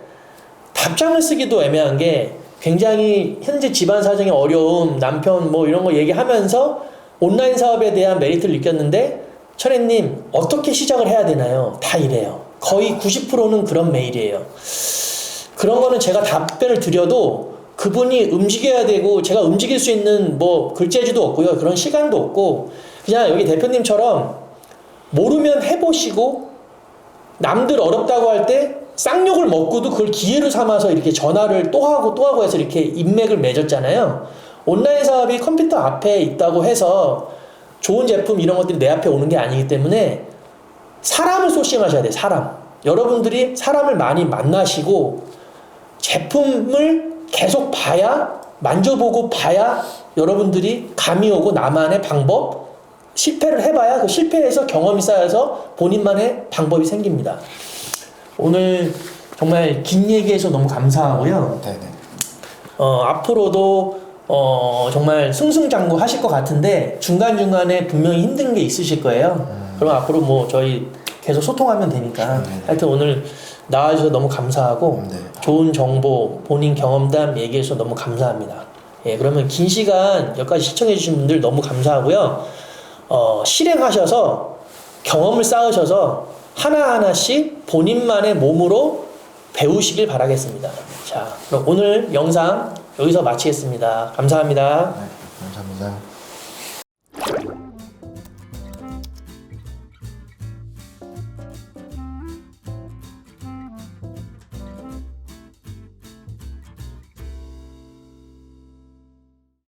답장을 쓰기도 애매한 게 굉장히 현재 집안 사정이 어려움, 남편 이런 거 얘기하면서 온라인 사업에 대한 메리트를 느꼈는데 철혜님 어떻게 시작을 해야 되나요? 다 이래요. 거의 90%는 그런 메일이에요. 그런 거는 제가 답변을 드려도 그분이 움직여야 되고 제가 움직일 수 있는 뭐 글재주도 없고요. 그런 시간도 없고 그냥 여기 대표님처럼 모르면 해보시고 남들 어렵다고 할 때 쌍욕을 먹고도 그걸 기회로 삼아서 이렇게 전화를 또 하고 해서 이렇게 인맥을 맺었잖아요. 온라인 사업이 컴퓨터 앞에 있다고 해서 좋은 제품 이런 것들이 내 앞에 오는 게 아니기 때문에 사람을 소싱하셔야 돼요. 사람. 여러분들이 사람을 많이 만나시고 제품을 계속 봐야 만져보고 봐야 여러분들이 감이 오고 나만의 방법 실패를 해봐야 그 실패에서 경험이 쌓여서 본인만의 방법이 생깁니다. 오늘 정말 긴 얘기해서 너무 감사하고요. 네네. 앞으로도 정말 승승장구 하실 것 같은데 중간중간에 분명히 힘든 게 있으실 거예요. 그럼 앞으로 뭐 저희 계속 소통하면 되니까 하여튼 오늘 나와주셔서 너무 감사하고 네. 좋은 정보 본인 경험담 얘기해서 너무 감사합니다. 예, 그러면 긴 시간 여기까지 시청해 주신 분들 너무 감사하고요. 실행하셔서 경험을 쌓으셔서 하나하나씩 본인만의 몸으로 배우시길 바라겠습니다. 자, 그럼 오늘 영상 여기서 마치겠습니다. 감사합니다. 네, 감사합니다.